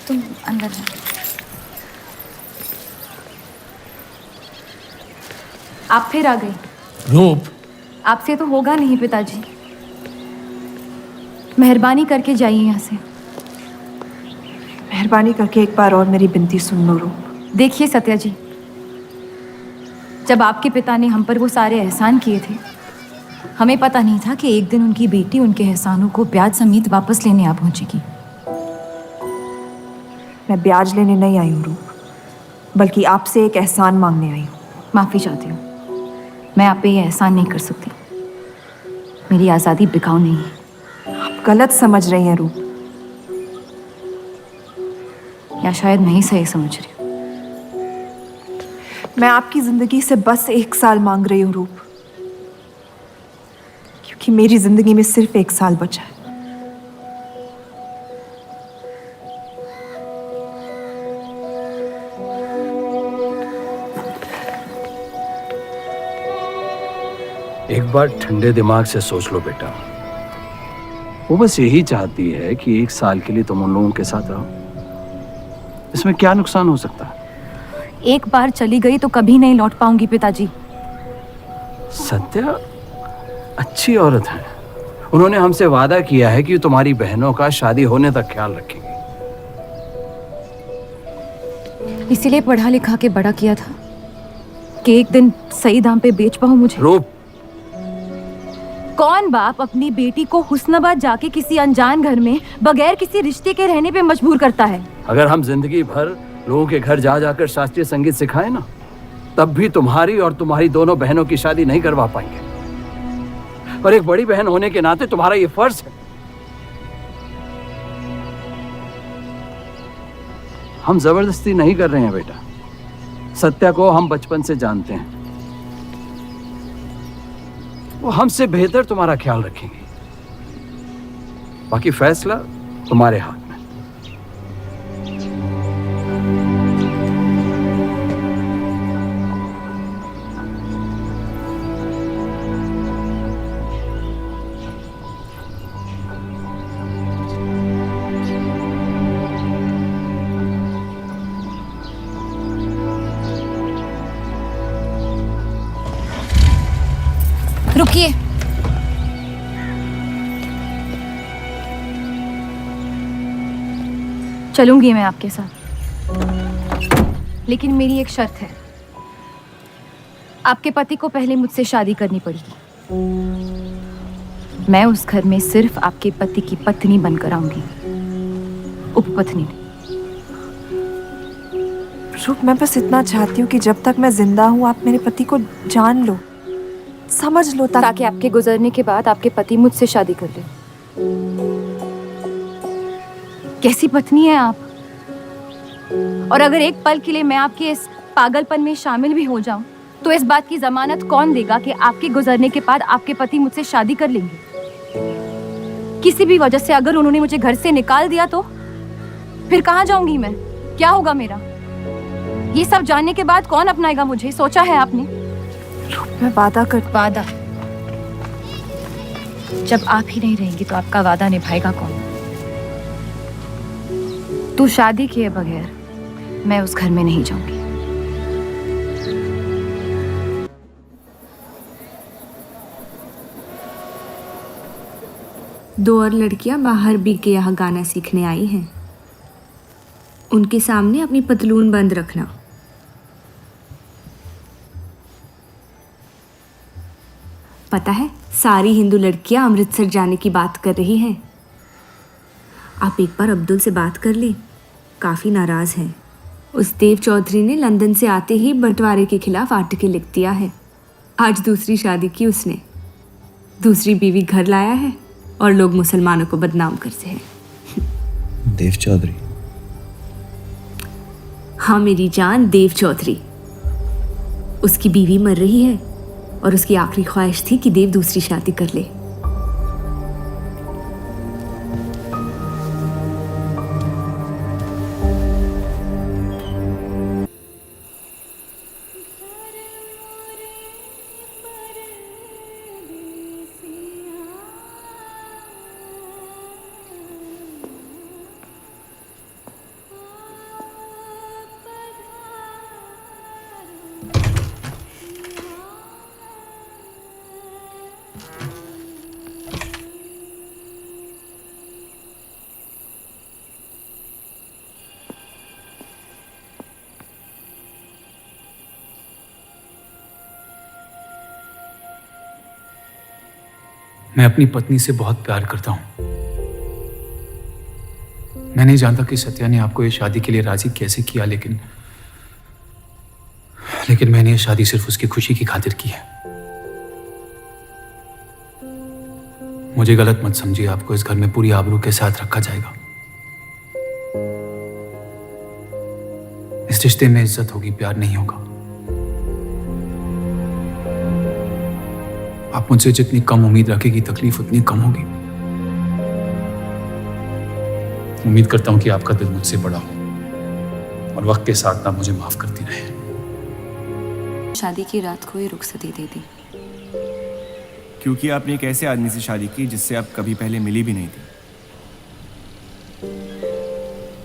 तुम अंदर जाओ। आप फिर आ गई। रूप, आपसे तो होगा नहीं पिताजी, मेहरबानी करके जाइए यहाँ से। मेहरबानी करके एक बार और मेरी विनती सुन लो रूप। देखिए सत्या जी, जब आपके पिता ने हम पर वो सारे एहसान किए थे, हमें पता नहीं था कि एक दिन उनकी बेटी उनके एहसानों को ब्याज समेत वापस लेने आ पहुंचेगी। मैं ब्याज लेने नहीं आई हूँ रूप, बल्कि आपसे एक एहसान मांगने आई हूँ। माफी चाहती हूँ, मैं आप पे ये एहसान नहीं कर सकती। मेरी आज़ादी बिकाऊ नहीं है। आप गलत समझ रही हैं रूप। या शायद मैं ही सही समझ रही हूँ। मैं आपकी जिंदगी से बस 1 साल मांग रही हूँ रूप, क्योंकि मेरी जिंदगी में सिर्फ 1 साल बचा है। एक बार ठंडे दिमाग से सोच लो बेटा। वो बस यही चाहती है कि 1 साल के लिए तुम उन लोगों के साथ रहो। इसमें क्या नुकसान हो सकता है? एक बार चली गई तो कभी नहीं लौट पाऊंगी पिताजी। सत्या अच्छी औरत है। उन्होंने हमसे वादा किया है कि तुम्हारी बहनों का शादी होने तक ख्याल रखेंगी। इसीलिए पढ़ा लिखा के बड़ा किया था कि एक दिन सही दाम पे बेच पाऊं मुझे। रूप, कौन बाप अपनी बेटी को हुस्नाबाद जाके किसी अनजान घर में बगैर किसी रिश्ते के रहने पे मजबूर करता है? अगर हम जिंदगी भर लोगों के घर जा जाकर शास्त्रीय संगीत सिखाएं ना, तब भी तुम्हारी और तुम्हारी दोनों बहनों की शादी नहीं करवा पाएंगे। और एक बड़ी बहन होने के नाते तुम्हारा ये फर्ज है। हम जबरदस्ती नहीं कर रहे हैं बेटा। सत्या को हम बचपन से जानते हैं। वो हमसे बेहतर तुम्हारा ख्याल रखेंगी। बाकी फैसला तुम्हारे हाथ में। रुकिए। चलूंगी मैं आपके साथ, लेकिन मेरी एक शर्त है। आपके पति को पहले मुझसे शादी करनी पड़ेगी। मैं उस घर में सिर्फ आपके पति की पत्नी बनकर आऊंगी, उपपत्नी नहीं। रूप, मैं बस इतना चाहती हूँ कि जब तक मैं जिंदा हूँ आप मेरे पति को जान लो, समझ लो, ताकि आपके गुजरने के बाद आपके पति मुझसे शादी कर ले। कैसी पत्नी है आप? और अगर एक पल के लिए मैं आपके इस पागलपन में शामिल भी हो जाऊं, तो इस बात की जमानत कौन देगा कि आपके गुजरने के बाद आपके पति मुझसे शादी कर लेंगे? किसी भी वजह से अगर उन्होंने मुझे घर से निकाल दिया तो फिर कहाँ जाऊंगी मैं? क्या होगा मेरा? ये सब जानने के बाद कौन अपनाएगा मुझे? सोचा है आपने? मैं वादा वादा? जब आप ही नहीं रहेंगी तो आपका वादा निभाएगा कौन? तू शादी किए बगैर मैं उस घर में नहीं जाऊंगी। दो और लड़कियां बाहर बी के यहाँ गाना सीखने आई हैं। उनके सामने अपनी पतलून बंद रखना। पता है, सारी हिंदू लड़कियां अमृतसर जाने की बात कर रही हैं। आप एक बार अब्दुल से बात कर लें, काफ़ी नाराज़ हैं। उस देव चौधरी ने लंदन से आते ही बंटवारे के खिलाफ आर्टिकल लिख दिया है। आज दूसरी शादी की उसने, दूसरी बीवी घर लाया है और लोग मुसलमानों को बदनाम करते हैं। देव चौधरी? हाँ मेरी जान, देव चौधरी। उसकी बीवी मर रही है और उसकी आखिरी ख्वाहिश थी कि देव दूसरी शादी कर ले। मैं अपनी पत्नी से बहुत प्यार करता हूं। मैं नहीं जानता कि सत्या ने आपको ये शादी के लिए राजी कैसे किया, लेकिन मैंने ये शादी सिर्फ उसकी खुशी की खातिर की है। मुझे गलत मत समझिए, आपको इस घर में पूरी आबरू के साथ रखा जाएगा। इस रिश्ते में इज्जत होगी, प्यार नहीं होगा। आप मुझसे जितनी कम उम्मीद रखेगी, तकलीफ उतनी कम होगी। उम्मीद करता हूं कि आपका दिल मुझसे बड़ा हो और वक्त के साथ आप मुझे माफ करती रहे। शादी की रात को ही रुखसती दे दी। क्योंकि आपने एक ऐसे आदमी से शादी की जिससे आप कभी पहले मिली भी नहीं थी।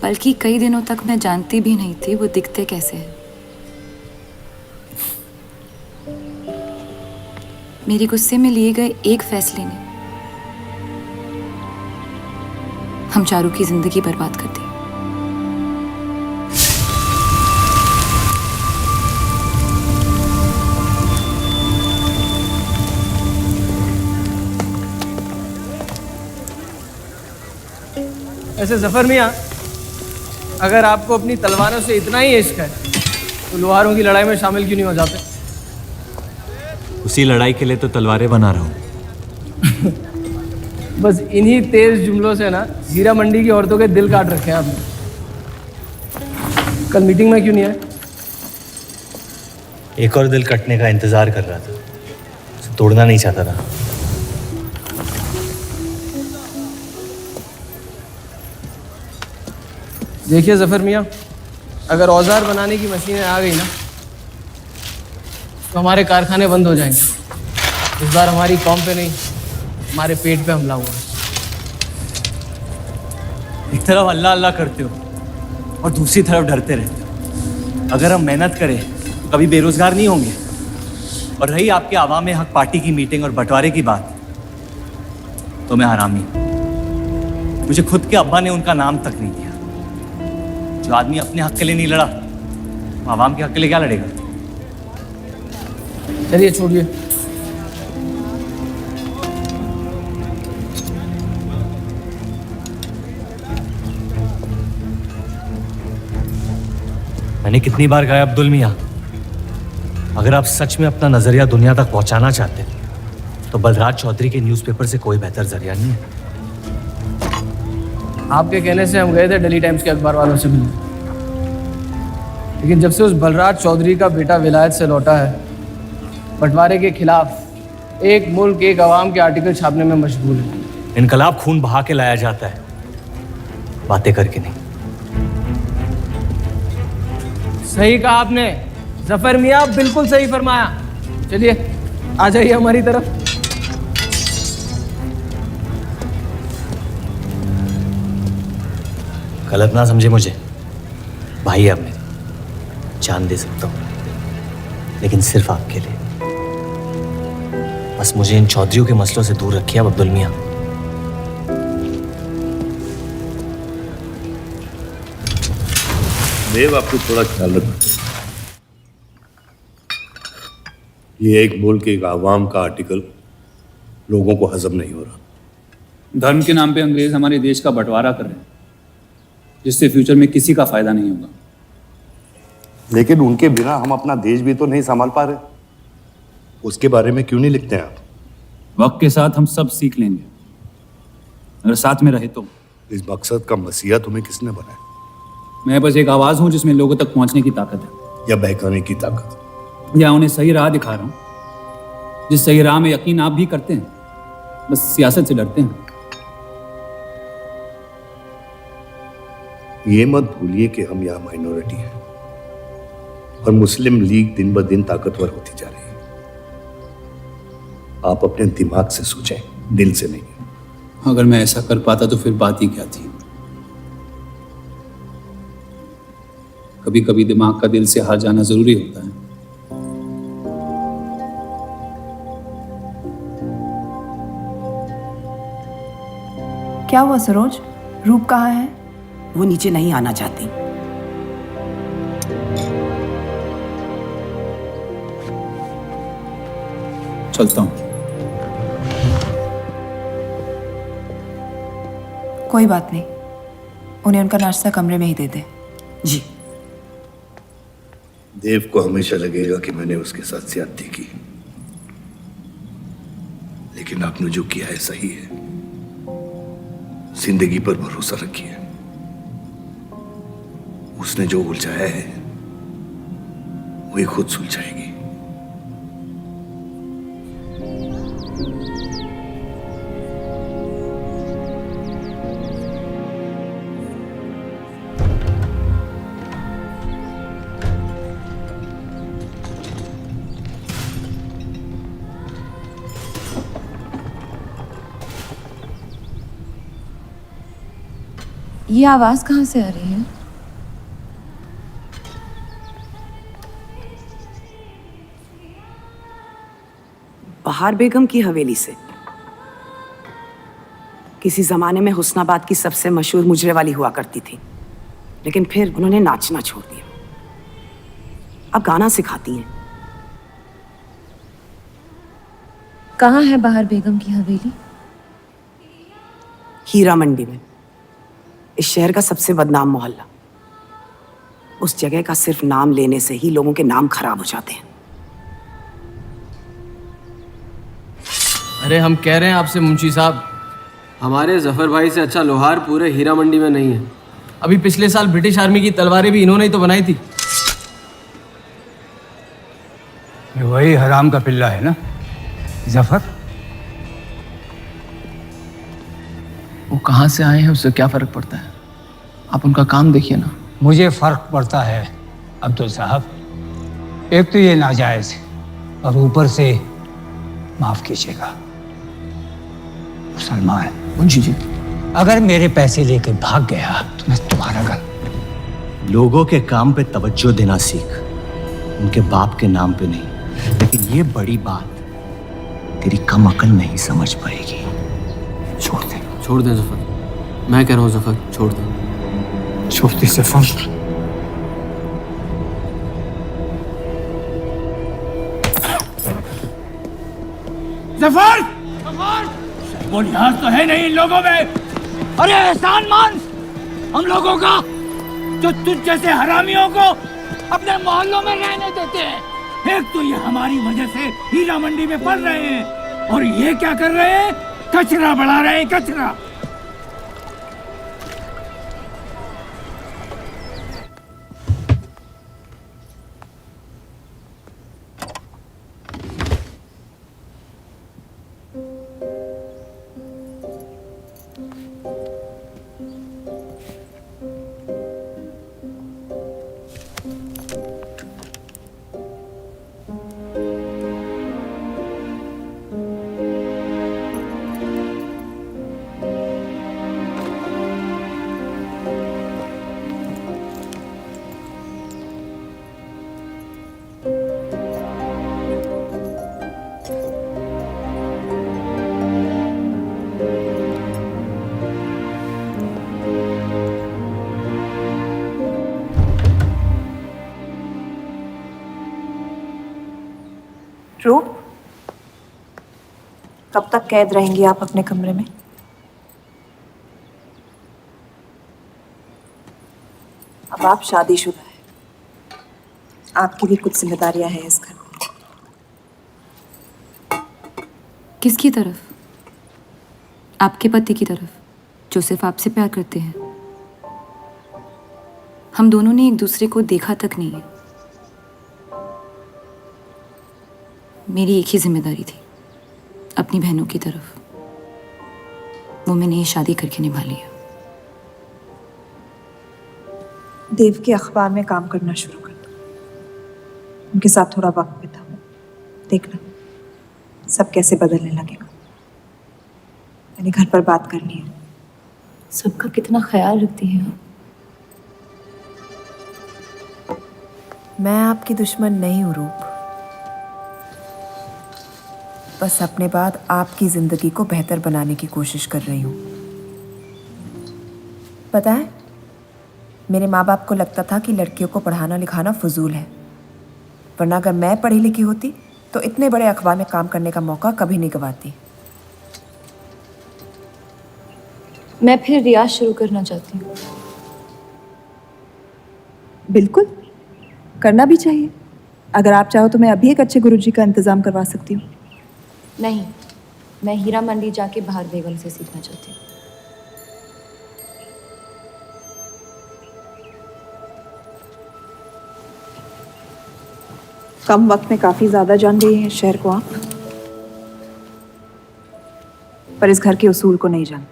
बल्कि कई दिनों तक मैं जानती भी नहीं थी वो दिखते कैसे हैं। मेरे गुस्से में लिए गए एक फैसले ने हम चारों की जिंदगी बर्बाद कर दी। ऐसे जफर मियाँ, अगर आपको अपनी तलवारों से इतना ही इश्क है तो लोहारों की लड़ाई में शामिल क्यों नहीं हो जाते? उसी लड़ाई के लिए तो तलवारें बना रहा हूँ। बस इन्हीं तेज जुमलों से ना हीरा मंडी की औरतों के दिल काट रखे हैं आपने। कल मीटिंग में क्यों नहीं आए? एक और दिल कटने का इंतजार कर रहा था, उसे तोड़ना नहीं चाहता था। देखिए जफर मियाँ, अगर औजार बनाने की मशीनें आ गई ना तो हमारे कारखाने बंद हो जाएंगे। इस बार हमारी कौम पे नहीं, हमारे पेट पे हमला हुआ। एक तरफ अल्लाह अल्लाह करते हो और दूसरी तरफ डरते रहते हो। अगर हम मेहनत करें तो कभी बेरोजगार नहीं होंगे। और रही आपके आवाम हक पार्टी की मीटिंग और बंटवारे की बात, तो मैं हरामी। मुझे खुद के अब्बा ने उनका नाम तक नहीं दिया। जो आदमी अपने हक के लिए नहीं लड़ा, वो आवाम के हक के लिए क्या लड़ेगा? चलिए छोड़िए। मैंने कितनी बार कहा अब्दुल मियाँ, अगर आप सच में अपना नजरिया दुनिया तक पहुंचाना चाहते हैं तो बलराज चौधरी के न्यूज़पेपर से कोई बेहतर जरिया नहीं है। आपके कहने से हम गए थे दिल्ली टाइम्स के अखबार वालों से मिलने, लेकिन जब से उस बलराज चौधरी का बेटा विलायत से लौटा है, बंटवारे के खिलाफ एक मुल्क एक आवाम के आर्टिकल छापने में मशगूल है। इनकलाब खून बहा के लाया जाता है, बातें करके नहीं। सही कहा आपने जफर मियाँ, बिल्कुल सही फरमाया। चलिए आ जाइए हमारी तरफ। गलत ना समझे मुझे, भाई अब मेरे, जान दे सकता हूँ, लेकिन सिर्फ आपके लिए। बस मुझे इन चौधरियों के मसलों से दूर रखिए अब अब्दुल मियाँ। देव, आपको थोड़ा ख्याल रखना। ये एक मुल्क एक आवाम का आर्टिकल लोगों को हजम नहीं हो रहा। धर्म के नाम पे अंग्रेज हमारे देश का बंटवारा कर रहे हैं, जिससे फ्यूचर में किसी का फायदा नहीं होगा। लेकिन उनके बिना हम अपना देश भी तो नहीं संभाल पा रहे। उसके बारे में क्यों नहीं लिखते हैं आप? वक्त के साथ हम सब सीख लेंगे, अगर साथ में रहे तो। इस मकसद का मसीहा तुम्हें किसने बनाया? मैं बस एक आवाज हूं जिसमें लोगों तक पहुंचने की ताकत है। या बहकाने की ताकत? या उन्हें सही राह दिखा रहा हूं, जिस सही राह में यकीन आप भी करते हैं, बस सियासत से डरते हैं। ये मत भूलिए कि हम यहाँ माइनॉरिटी हैं और मुस्लिम लीग दिन ब दिन ताकतवर होती जा रही है। आप अपने दिमाग से सोचें, दिल से नहीं। अगर मैं ऐसा कर पाता तो फिर बात ही क्या थी। कभी कभी दिमाग का दिल से हार जाना जरूरी होता है। क्या हुआ सरोज? रूप कहाँ है? वो नीचे नहीं आना चाहती। चलता हूं। कोई बात नहीं, उन्हें उनका नाश्ता कमरे में ही दे दे। जी। देव को हमेशा लगेगा कि मैंने उसके साथ ज्यादती की, लेकिन आपने जो किया है सही है। जिंदगी पर भरोसा रखिए, उसने जो उलझाया है वही खुद सुलझाएगी। ये आवाज कहाँ से आ रही है? बहार बेगम की हवेली से। किसी जमाने में हुस्नाबाद की सबसे मशहूर मुजरे वाली हुआ करती थी, लेकिन फिर उन्होंने नाचना छोड़ दिया। अब गाना सिखाती हैं। कहाँ है बहार बेगम की हवेली? हीरा मंडी में, इस शहर का सबसे बदनाम मोहल्ला। उस जगह का सिर्फ नाम लेने से ही लोगों के नाम खराब हो जाते हैं। अरे हम कह रहे हैं आपसे मुंशी साहब, हमारे जफर भाई से अच्छा लोहार पूरे हीरा मंडी में नहीं है। अभी पिछले साल ब्रिटिश आर्मी की तलवारें भी इन्होंने ही तो बनाई थी। ये वही हराम का पिल्ला है ना जफर? वो कहाँ से आए हैं उससे क्या फर्क पड़ता है? आप उनका काम देखिए ना। मुझे फर्क पड़ता है अब्दुल साहब। एक तो ये नाजायज और ऊपर से माफ कीजिएगा सलमान, मुंशी जी, अगर मेरे पैसे लेकर भाग गया तो मैं तुम्हारा घर। लोगों के काम पे तवज्जो देना सीख, उनके बाप के नाम पे नहीं। लेकिन ये बड़ी बात तेरी कम अकल नहीं समझ पाएगी। छोड़ दे, छोड़ दे जफर, मैं कह रहा हूँ जफर छोड़ दे। छोड़ दे जफर। जफर! जफर! वो लिहाज तो है नहीं इन लोगों में। अरे एहसान मान हम लोगों का, जो तुझ जैसे हरामियों को अपने मोहल्लों में रहने देते हैं। एक तो ये हमारी वजह से हीरा मंडी में पड़ रहे हैं, और ये क्या कर रहे हैं? कचरा बढ़ा रहे हैं, कचरा। रूप, कब तक कैद रहेंगी आप अपने कमरे में? अब आप शादीशुदा हैं, आपकी भी कुछ जिम्मेदारियां हैं इस घर में। किसकी तरफ? आपके पति की तरफ, जो सिर्फ आपसे प्यार करते हैं। हम दोनों ने एक दूसरे को देखा तक नहीं है। मेरी एक ही जिम्मेदारी थी, अपनी बहनों की तरफ। वो मैंने ये शादी करके निभा लिया। देव के अखबार में काम करना शुरू कर दो, उनके साथ थोड़ा वक्त बिताओ, देखना सब कैसे बदलने लगेगा। मैंने घर पर बात करनी है। सबका कितना ख्याल रखती हैं आप। मैं आपकी दुश्मन नहीं हूँ रूप, बस अपने बाद आपकी जिंदगी को बेहतर बनाने की कोशिश कर रही हूँ। पता है, मेरे माँ बाप को लगता था कि लड़कियों को पढ़ाना लिखाना फजूल है, वरना अगर मैं पढ़ी लिखी होती तो इतने बड़े अखबार में काम करने का मौका कभी नहीं गंवाती। मैं फिर रियाज शुरू करना चाहती हूँ। बिल्कुल, करना भी चाहिए। अगर आप चाहो तो मैं अभी एक अच्छे गुरुजी का इंतज़ाम करवा सकती हूँ। नहीं, मैं हीरा मंडी जाके बाहर बेगम से सीखना चाहती हूँ। कम वक्त में काफ़ी ज़्यादा जान गई हैं इस शहर को आप, पर इस घर के उसूल को नहीं जानती।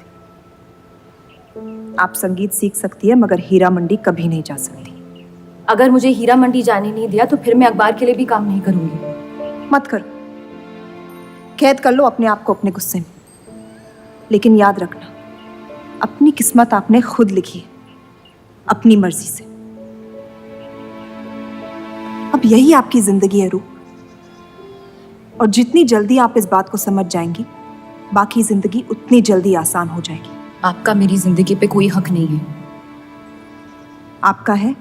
आप संगीत सीख सकती है मगर हीरा मंडी कभी नहीं जा सकती। अगर मुझे हीरा मंडी जाने नहीं दिया तो फिर मैं अखबार के लिए भी काम नहीं करूंगी। मत करो, कैद कर लो अपने आप को अपने गुस्से में, लेकिन याद रखना अपनी किस्मत आपने खुद लिखी है, अपनी मर्जी से। अब यही आपकी जिंदगी है रूप, और जितनी जल्दी आप इस बात को समझ जाएंगी बाकी जिंदगी उतनी जल्दी आसान हो जाएगी। आपका मेरी जिंदगी पे कोई हक नहीं है। आपका है।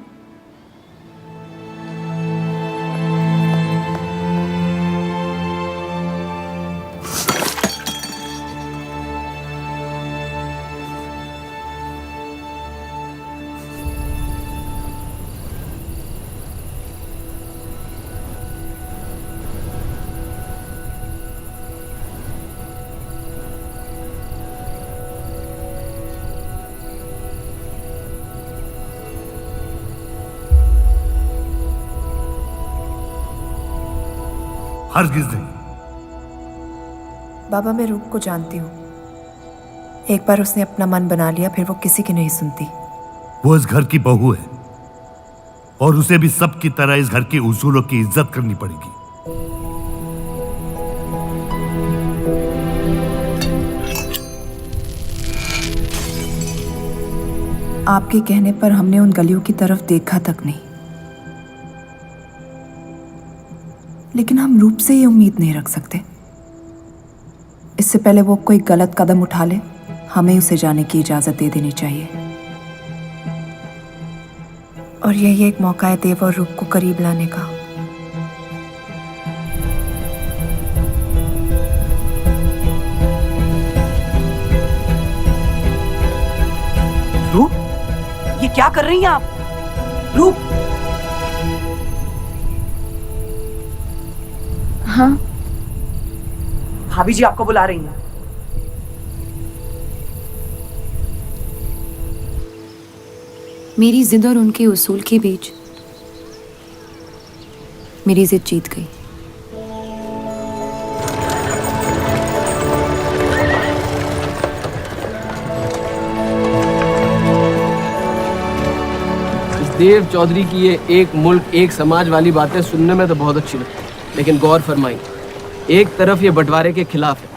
हरगिज नहीं। बाबा, मैं रूप को जानती हूँ। एक बार उसने अपना मन बना लिया फिर वो किसी की नहीं सुनती। वो इस घर की बहू है और उसे भी सबकी तरह इस घर के उसूलों की इज्जत करनी पड़ेगी। आपके कहने पर हमने उन गलियों की तरफ देखा तक नहीं, लेकिन हम रूप से ये उम्मीद नहीं रख सकते। इससे पहले वो कोई गलत कदम उठा ले हमें उसे जाने की इजाजत दे देनी चाहिए। और यही एक मौका है देव और रूप को करीब लाने का। रूप, ये क्या कर रही हैं आप? रूप! हाँ, भाभी जी आपको बुला रही हैं। मेरी जिद और उनके उसूल के बीच मेरी जिद जीत गई। देव चौधरी की ये एक मुल्क एक समाज वाली बातें सुनने में तो बहुत अच्छी लगती, लेकिन गौर फरमाई, एक तरफ ये बंटवारे के खिलाफ है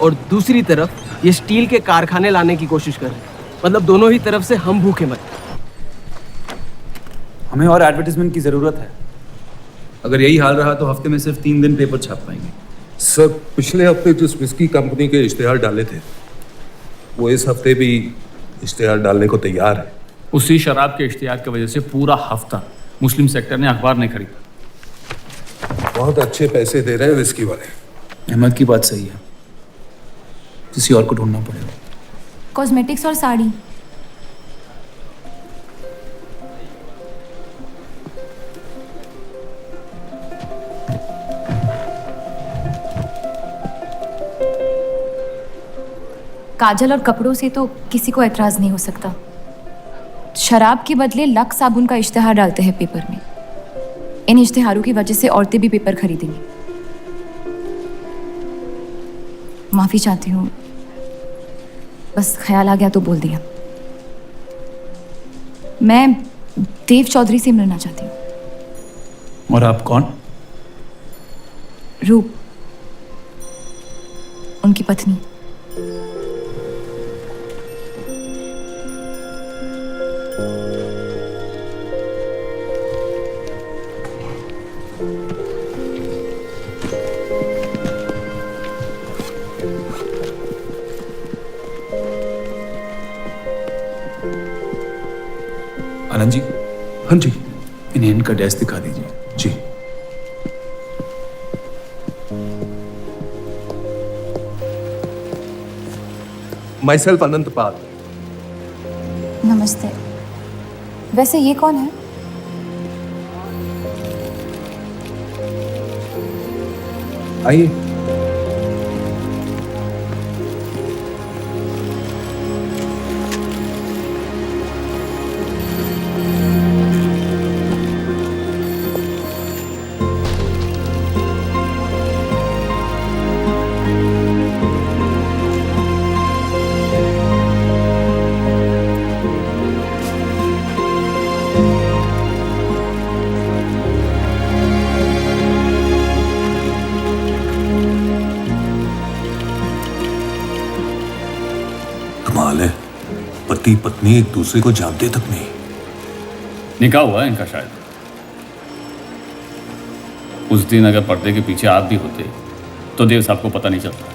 और दूसरी तरफ ये स्टील के कारखाने लाने की कोशिश कर रहे हैं। मतलब दोनों ही तरफ से हम भूखे मर। हमें और एडवर्टाइजमेंट की ज़रूरत है। अगर यही हाल रहा तो हफ्ते में सिर्फ 3 दिन पेपर छाप पाएंगे। सर, पिछले हफ्ते जिस विस्की कंपनी के इश्तेहार डाले थे वो इस हफ्ते भी इश्तेहार डालने को तैयार है। उसी शराब के इश्तेहार की वजह से पूरा हफ्ता मुस्लिम सेक्टर ने अखबार नहीं खरीदा। बहुत अच्छे पैसे दे रहे हैं विस्की वाले। अहमद की बात सही है, किसी और को ढूंढना पड़ेगा। कॉस्मेटिक्स और साड़ी। काजल और कपड़ों से तो किसी को एतराज नहीं हो सकता। शराब के बदले लक्स साबुन का इश्तेहार डालते हैं पेपर में। इन इश्तेहारों की वजह से औरतें भी पेपर खरीदेंगी। माफी चाहती हूँ, बस ख्याल आ गया तो बोल दिया। मैं देव चौधरी से मिलना चाहती हूँ। और आप कौन? रूप, उनकी पत्नी। आनंद जी। हाँ जी। इन्हें इनका डेस्क दिखा दीजिए। जी। माई सेल्फ अनंत पाल। नमस्ते। वैसे ये कौन है? आइए। कमाल है, पति पत्नी एक दूसरे को जानते तक नहीं। निकाह हुआ है इनका शायद। उस दिन अगर पर्दे के पीछे आप भी होते तो देव साहब को पता नहीं चलता।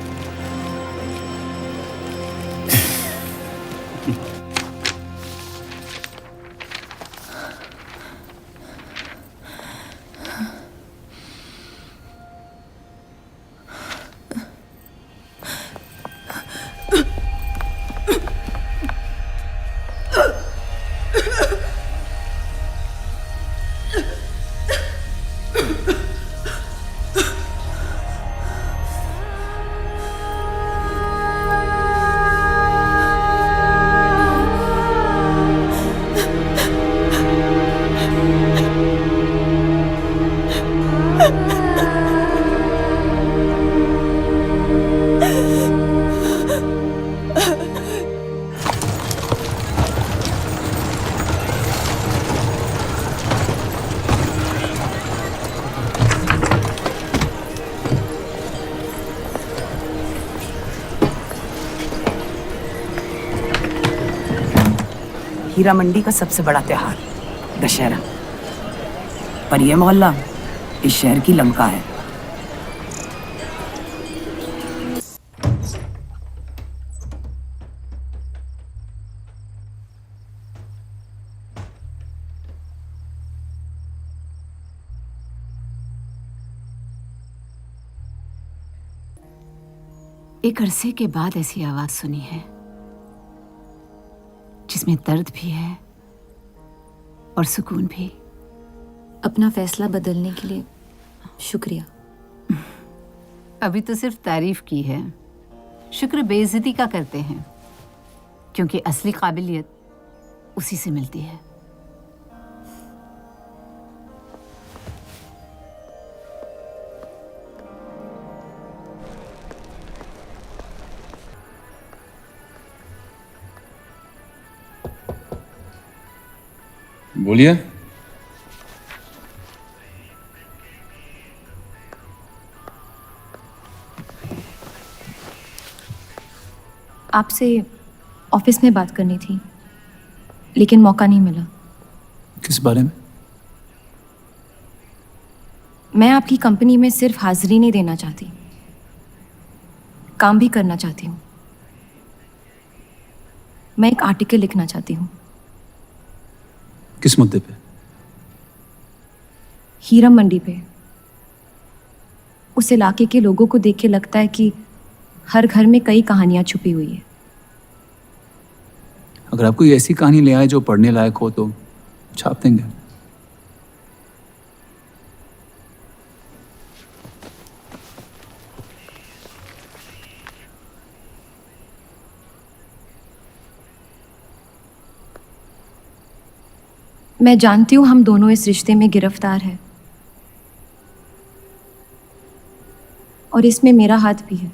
हीरा मंडी का सबसे बड़ा त्योहार दशहरा, पर यह मोहल्ला इस शहर की लंका है। एक अरसे के बाद ऐसी आवाज सुनी है जिसमें दर्द भी है और सुकून भी। अपना फैसला बदलने के लिए शुक्रिया। अभी तो सिर्फ तारीफ की है, शुक्र बेइज्जती का करते हैं, क्योंकि असली काबिलियत उसी से मिलती है। बोलिए। आपसे ऑफिस में बात करनी थी, लेकिन मौका नहीं मिला। किस बारे में? मैं आपकी कंपनी में सिर्फ हाजिरी नहीं देना चाहती, काम भी करना चाहती हूँ। मैं एक आर्टिकल लिखना चाहती हूँ। किस मुद्दे पे? हीरा मंडी पे। उस इलाके के लोगों को देख के लगता है कि हर घर में कई कहानियां छुपी हुई है। अगर आप कोई ऐसी कहानी ले आए जो पढ़ने लायक हो तो छाप देंगे। मैं जानती हूँ हम दोनों इस रिश्ते में गिरफ्तार हैं, और इसमें मेरा हाथ भी है।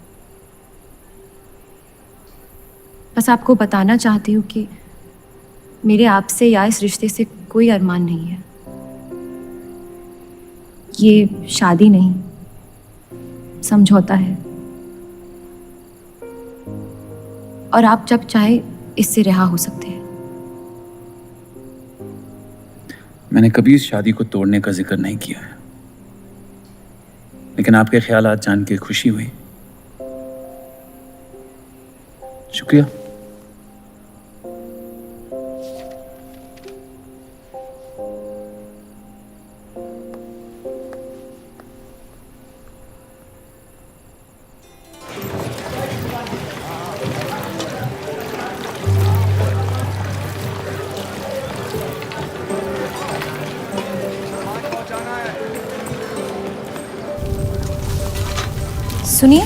बस आपको बताना चाहती हूँ कि मेरे आपसे या इस रिश्ते से कोई अरमान नहीं है। ये शादी नहीं, समझौता है, और आप जब चाहे इससे रिहा हो सकते हैं। मैंने कभी इस शादी को तोड़ने का जिक्र नहीं किया है, लेकिन आपके ख्यालात जान के खुशी हुई। शुक्रिया। सुनिए,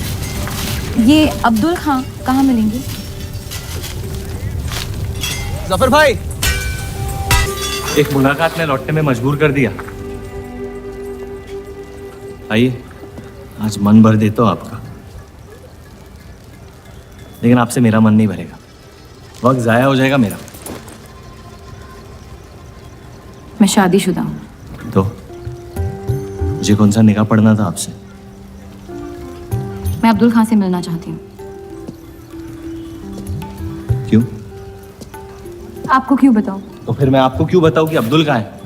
ये अब्दुल खां कहाँ मिलेंगे? जफर भाई, एक मुलाकात में लौटने में मजबूर कर दिया। आइए, आज मन भर देता हूं आपका, लेकिन आपसे मेरा मन नहीं भरेगा। वक्त जाया हो जाएगा मेरा। मैं शादीशुदा हूँ। तो मुझे कौन सा निकाह पढ़ना था आपसे? मैं अब्दुल खां से मिलना चाहती हूँ। क्यों? आपको क्यों बताऊँ? तो फिर मैं आपको क्यों बताऊं कि अब्दुल कहाँ है?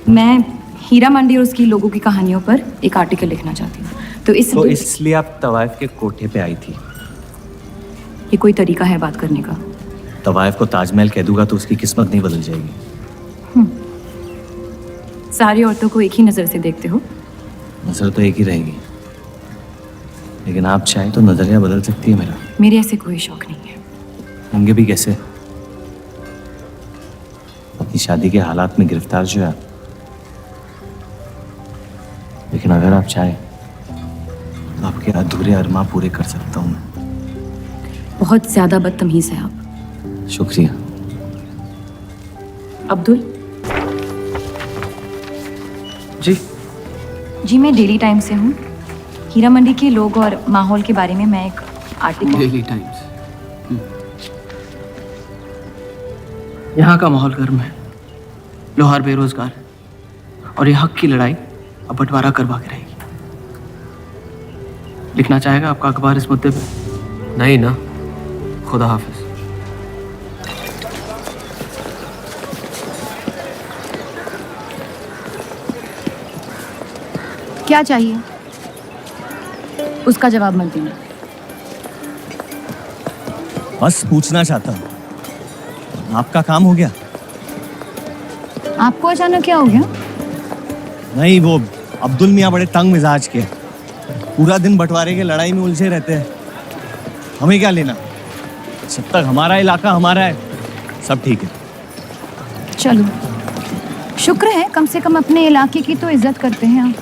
मैं हीरा मंडी और उसकी लोगों की कहानियों पर एक आर्टिकल लिखना चाहती हूँ। तो इसलिए आप तवाइफ के कोठे पे आई थी? ये कोई तरीका है बात करने का? तवाइफ को ताजमहल कह दूंगा तो उसकी किस्मत नहीं बदल जाएगी। सारी औरतों को एक ही नजर से देखते हो? नजर तो एक ही रहेगी, लेकिन आप चाहें तो नजरिया बदल सकती है मेरा। मेरे ऐसे कोई शौक नहीं है। होंगे भी कैसे? अपनी शादी के हालात में गिरफ्तार जो है। लेकिन अगर आप चाहें तो आपके अधूरे अरमा पूरे कर सकता हूं मैं। बहुत ज्यादा बदतमीज है आप। शुक्रिया। अब्दुल जी, मैं डेली टाइम्स से हूँ। हीरा मंडी के लोग और माहौल के बारे में मैं एक आर्टिकल। Daily times. यहाँ का माहौल गर्म है, लोहार बेरोजगार है और ये हक की लड़ाई अब बंटवारा करवा के रहेगी। लिखना चाहेगा आपका अखबार इस मुद्दे पे? नहीं ना, खुदा हाफिज। क्या चाहिए? उसका जवाब मत देना। बस पूछना चाहता हूँ, आपका काम हो गया? आपको अचानक क्या हो गया? नहीं, वो अब्दुल मियाँ बड़े तंग मिजाज के, पूरा दिन बंटवारे के लड़ाई में उलझे रहते हैं। हमें क्या लेना? जब तक हमारा इलाका हमारा है, सब ठीक है। चलो, शुक्र है कम से कम अपने इलाके की तो इज्जत करते हैं आप।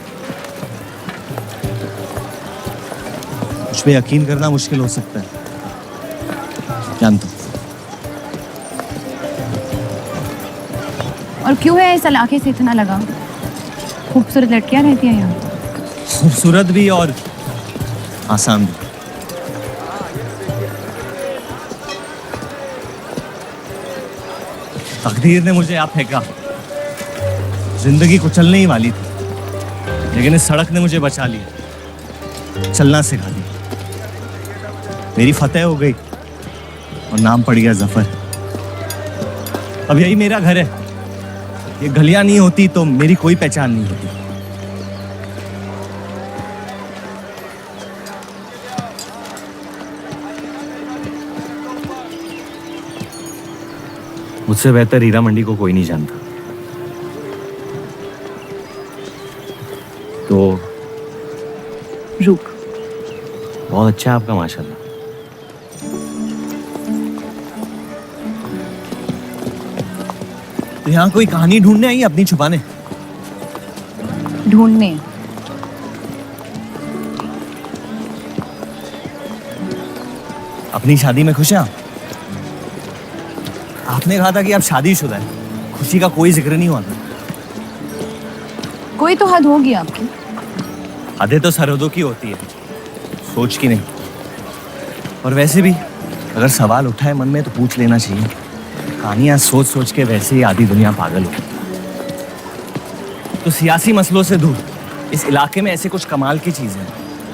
मुझ पे यकीन करना मुश्किल हो सकता है, जानता हूं। और क्यों है इस इलाके से इतना लगाव? खूबसूरत लड़कियां रहती हैं यहाँ। खूबसूरत भी और आसान भी। तकदीर ने मुझे यहाँ फेंका। जिंदगी कुचलने ही वाली थी, लेकिन इस सड़क ने मुझे बचा लिया, चलना सिखा दिया। मेरी फतेह हो गई और नाम पड़ गया जफर। अब यही मेरा घर है। ये गलियां नहीं होती तो मेरी कोई पहचान नहीं होती। मुझसे बेहतर हीरा मंडी को कोई नहीं जानता। तो रुक। बहुत अच्छा है आपका, माशाल्लाह। तो यहाँ कोई कहानी ढूंढने आई अपनी छुपाने? ढूंढने? अपनी शादी में खुश हैं आप? आपने कहा था कि आप शादीशुदा हैं, खुशी का कोई जिक्र नहीं हुआ था। कोई तो हद होगी आपकी। हदें तो सरहदों की होती है, सोच की नहीं। और वैसे भी अगर सवाल उठा है मन में तो पूछ लेना चाहिए। कहानियां सोच सोच के वैसे ही आधी दुनिया पागल हो। तो सियासी मसलों से दूर इस इलाके में ऐसे कुछ कमाल की चीजें हैं,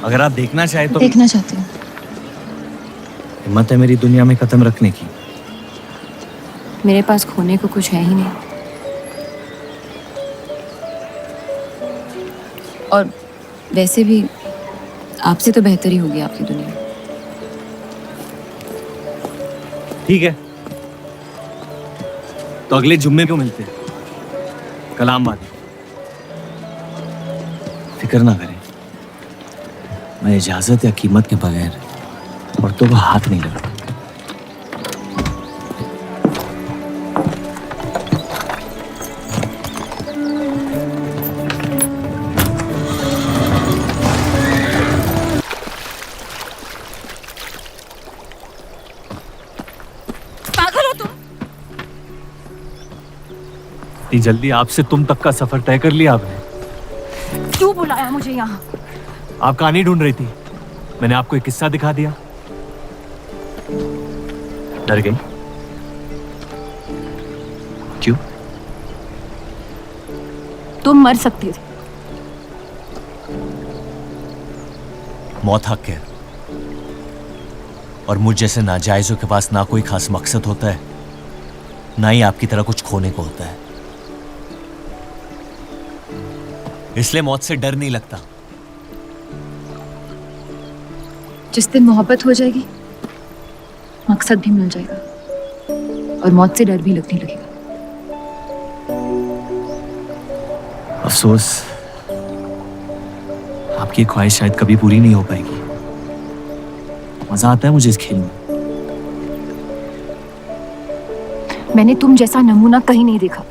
अगर आप देखना चाहे तो। देखना चाहती हूँ। हिम्मत है मेरी दुनिया में कदम रखने की? मेरे पास खोने को कुछ है ही नहीं। और वैसे भी आपसे तो बेहतर ही होगी आपकी दुनिया। ठीक है, तो अगले जुम्मे क्यों मिलते हैं? कलाम वाले। फिक्र ना करें, मैं इजाजत या कीमत के बगैर औरतों को हाथ नहीं लगाता। इतनी जल्दी आपसे तुम तक का सफर तय कर लिया आपने? क्यों बुलाया मुझे यहाँ? आप कहानी ढूंढ रही थी, मैंने आपको एक किस्सा दिखा दिया। डर गई? क्यों? तुम मर सकते थे। मौत हक है, और मुझ जैसे नाजायजों के पास ना कोई खास मकसद होता है, ना ही आपकी तरह कुछ खोने को होता है। इसलिए मौत से डर नहीं लगता। जिस दिन मोहब्बत हो जाएगी, मकसद भी मिल जाएगा और मौत से डर भी लगने लगेगा। अफसोस, आपकी ख्वाहिश शायद कभी पूरी नहीं हो पाएगी। मजा आता है मुझे इस खेल में। मैंने तुम जैसा नमूना कहीं नहीं देखा।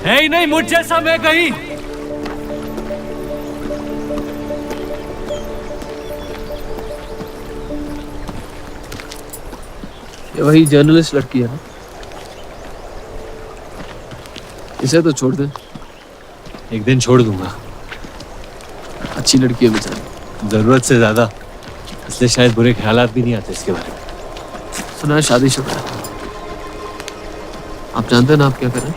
है ही नहीं मुझ जैसा मैं कहीं। ये वही जर्नलिस्ट लड़की है ना? इसे तो छोड़ दे। एक दिन छोड़ दूंगा। अच्छी लड़की है बेचारी। जरूरत से ज्यादा, इसलिए शायद बुरे ख्यालात भी नहीं आते इसके बारे में। सुना है शादीशुदा है। आप जानते हैं ना आप क्या करें?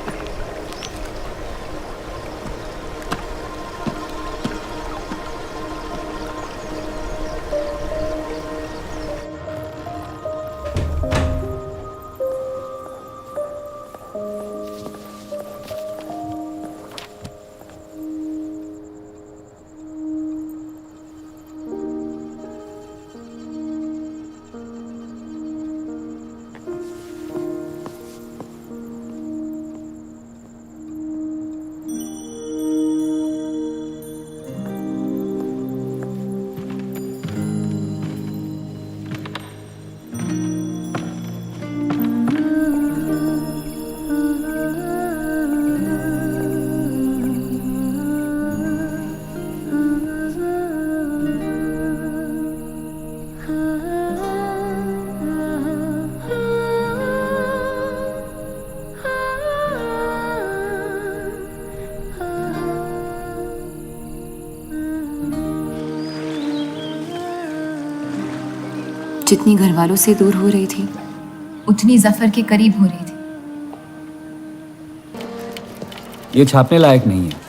जितनी घर वालों से दूर हो रही थी, उतनी जफर के करीब हो रही थी। ये छापने लायक नहीं है।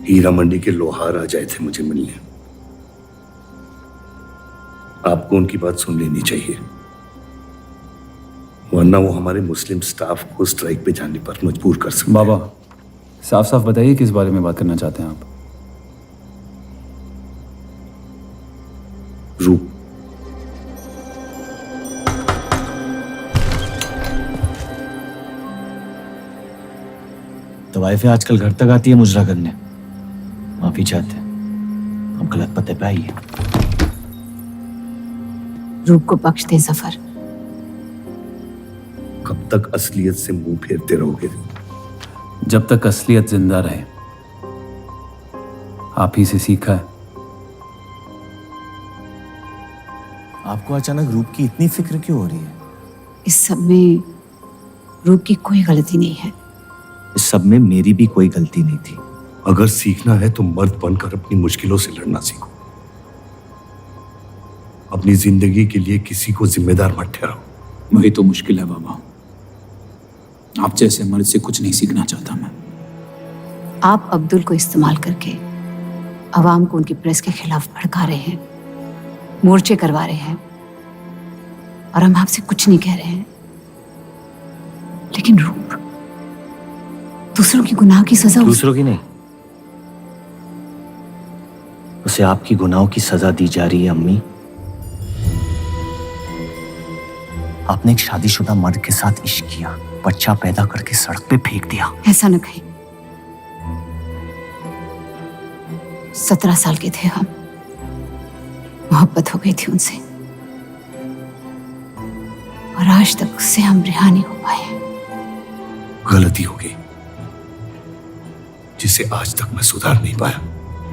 हीरा मंडी के लोहार आ जाए थे मुझे मिलने। आपको उनकी बात सुन लेनी चाहिए, वरना वो हमारे मुस्लिम स्टाफ को स्ट्राइक पे जाने पर मजबूर कर सकते। बाबा, साफ साफ बताइए किस बारे में बात करना चाहते हैं आप? रूप। तवाइफें आजकल घर तक आती है मुजरा करने। माफी चाहते हैं, हम गलत पते पे आई है। रूप को बख्श दे जफर। कब तक असलियत से मुंह फेरते रहोगे? जब तक असलियत जिंदा रहे। आप ही से सीखा है। आपको अचानक रूप की इतनी फिक्र क्यों हो रही है? इस सब में रूप की कोई गलती नहीं है। इस सब में मेरी भी कोई गलती नहीं थी। अगर सीखना है तो मर्द बनकर अपनी मुश्किलों से लड़ना सीखो। अपनी जिंदगी के लिए किसी को जिम्मेदार मत ठहराओ। वही तो मुश्किल है बाबा। आप जैसे मर्द से कुछ नहीं सीखना चाहता मैं। आप अब्दुल को इस्तेमाल करके अवाम को उनकी प्रेस के खिलाफ भड़का रहे हैं, मोर्चे करवा रहे हैं, और हम आपसे कुछ नहीं कह रहे हैं। लेकिन रूप, दूसरों की गुनाह की सजा दूसरों की नहीं, उसे आपकी गुनाहों की सजा दी जा रही है अम्मी। आपने एक शादीशुदा मर्द के साथ इश्क किया, बच्चा पैदा करके सड़क पे फेंक दिया। ऐसा न कहीं। 17 साल के थे हम, मोहब्बत हो गई थी उनसे, और आज तक उससे हम रिहा नहीं हो पाए। गलती होगी जिसे आज तक मैं सुधार नहीं पाया।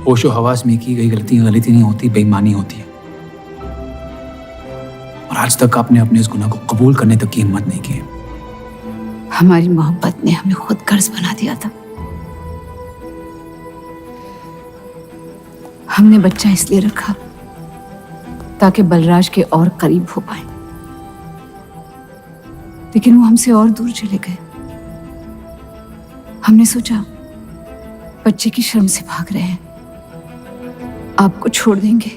होशो हवास में की गई गलती नहीं होती, बेईमानी होती है। और आज तक आपने अपने इस गुनाह को कबूल करने तक की हिम्मत नहीं की। हमारी मोहब्बत ने हमें खुद कर्ज बना दिया था। हमने बच्चा इसलिए रखा ताकि बलराज के और करीब हो पाए, लेकिन वो हमसे और दूर चले गए। हमने सोचा बच्चे की शर्म से भाग रहे हैं, आपको छोड़ देंगे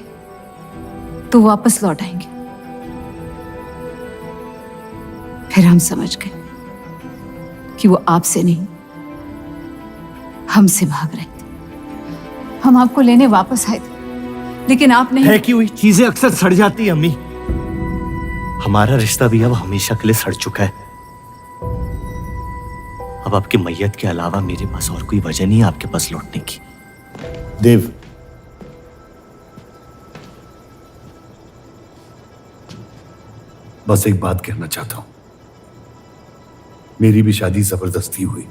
तो वापस लौट आएंगे। फिर हम समझ गए कि वो आपसे नहीं हमसे भाग रहे थे। हम आपको लेने वापस आए थे, लेकिन आप नहीं। फेंकी हुई चीजें अक्सर सड़ जाती है अम्मी। हमारा रिश्ता भी अब हमेशा के लिए सड़ चुका है। अब आपकी मैयत के अलावा मेरे पास और कोई वजह नहीं है आपके पास लौटने की। देव, बस एक बात कहना चाहता हूं। मेरी भी शादी जबरदस्ती हुई,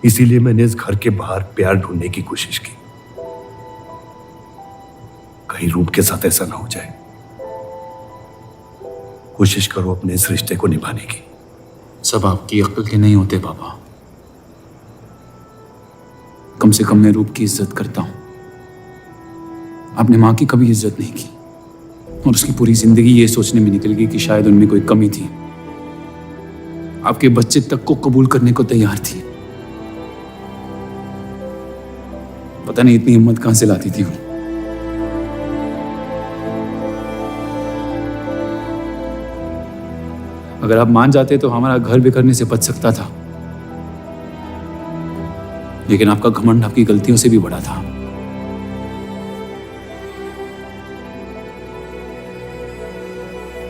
इसीलिए मैंने इस घर के बाहर प्यार ढूंढने की कोशिश की। कहीं रूप के साथ ऐसा ना हो जाए। कोशिश करो अपने इस रिश्ते को निभाने की। सब आपकी अक्ल के नहीं होते पापा। कम से कम मैं रूप की इज्जत करता हूं। आपने मां की कभी इज्जत नहीं की, और उसकी पूरी जिंदगी ये सोचने में निकल गई कि शायद उनमें कोई कमी थी। आपके बच्चे तक को कबूल करने को तैयार थी। पता नहीं इतनी हिम्मत कहां से लाती थी वो। अगर आप मान जाते तो हमारा घर बिखरने से बच सकता था, लेकिन आपका घमंड आपकी गलतियों से भी बड़ा था।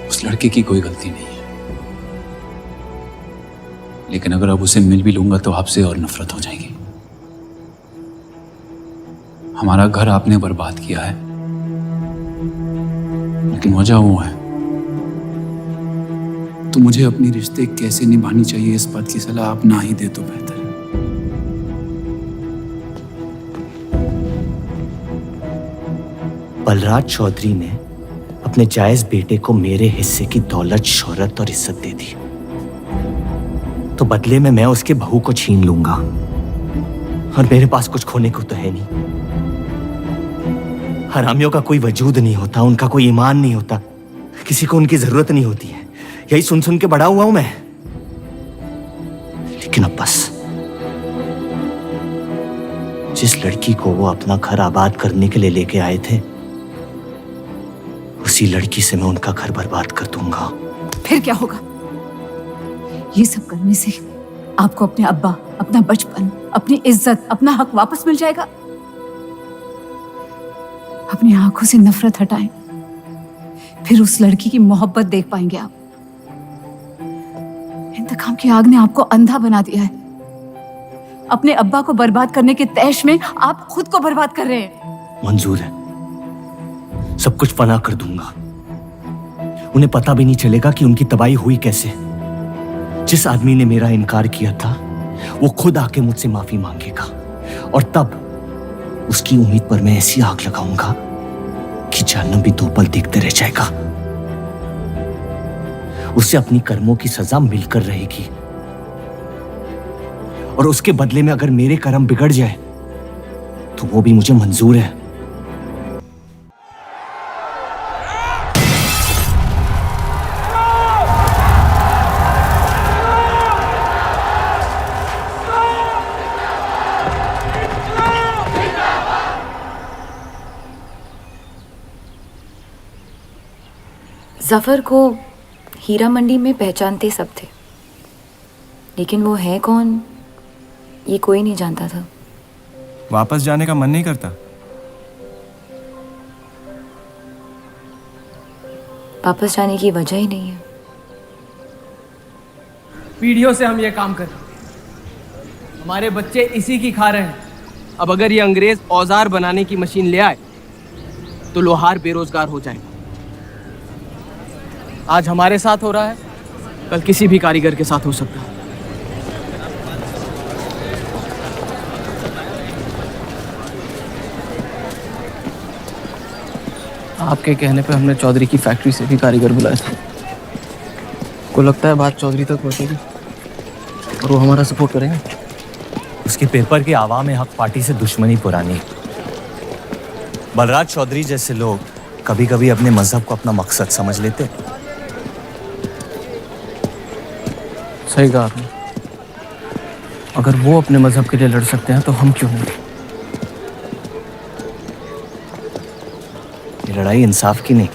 उस लड़के की कोई गलती नहीं है, लेकिन अगर अब उसे मिल भी लूंगा तो आपसे और नफरत हो जाएगी। हमारा घर आपने बर्बाद किया है, लेकिन वजह वो है। तो मुझे अपनी रिश्ते कैसे निभानी चाहिए इस बात की सलाह आप ना ही दे तो बेहतर है। बलराज चौधरी ने अपने जायज बेटे को मेरे हिस्से की दौलत, शोहरत और इज्जत दे दी, तो बदले में मैं उसके बहू को छीन लूंगा। और मेरे पास कुछ खोने को तो है नहीं। हरामियों का कोई वजूद नहीं होता, उनका कोई ईमान नहीं होता, किसी को उनकी जरूरत नहीं होती है। यही सुन सुन के बड़ा हुआ हूं मैं। लेकिन अब बस, जिस लड़की को वो अपना घर आबाद करने के लिए लेके आए थे, उसी लड़की से मैं उनका घर बर्बाद कर दूंगा। फिर क्या होगा? ये सब करने से आपको अपने अब्बा, अपना बचपन, अपनी इज्जत, अपना हक वापस मिल जाएगा। अपनी आंखों से नफरत हटाएं, फिर उस लड़की की मोहब्बत देख पाएंगे आप। इंतकाम की आग ने आपको अंधा बना दिया है। अपने अब्बा को बर्बाद करने के तैश में आप खुद को बर्बाद कर रहे हैं। मंजूर है, सब कुछ फना कर दूंगा। उन्हें पता भी नहीं चलेगा कि उनकी तबाही हुई कैसे। जिस आदमी ने मेरा इनकार किया था, वो खुद आके मुझसे माफी मांगेगा, और तब उसकी उम्मीद पर मैं ऐसी आग लगाऊंगा कि जहन्नम भी 2 पल देखते रह जाएगा। उसे अपनी कर्मों की सजा मिलकर रहेगी, और उसके बदले में अगर मेरे कर्म बिगड़ जाए तो वो भी मुझे मंजूर है। जफर को हीरा मंडी में पहचानते सब थे, लेकिन वो है कौन ये कोई नहीं जानता था। वापस जाने का मन नहीं करता? वापस जाने की वजह ही नहीं है। पीढ़ियों से हम ये काम कर रहे हैं, हमारे बच्चे इसी की खा रहे हैं। अब अगर ये अंग्रेज औजार बनाने की मशीन ले आए तो लोहार बेरोजगार हो जाएगा। आज हमारे साथ हो रहा है, कल किसी भी कारीगर के साथ हो सकता है। आपके कहने पे हमने चौधरी की फैक्ट्री से भी कारीगर बुलाए थे। को लगता है बात चौधरी तक पहुंचेगी और वो हमारा सपोर्ट करेंगे। उसके पेपर की आवाम हक पार्टी से दुश्मनी पुरानी। बलराज चौधरी जैसे लोग कभी कभी अपने मजहब को अपना मकसद समझ लेते। सही कहा आपने। अगर वो अपने मजहब के लिए लड़ सकते हैं तो हम क्यों नहीं? ये लड़ाई इंसाफ की नहीं,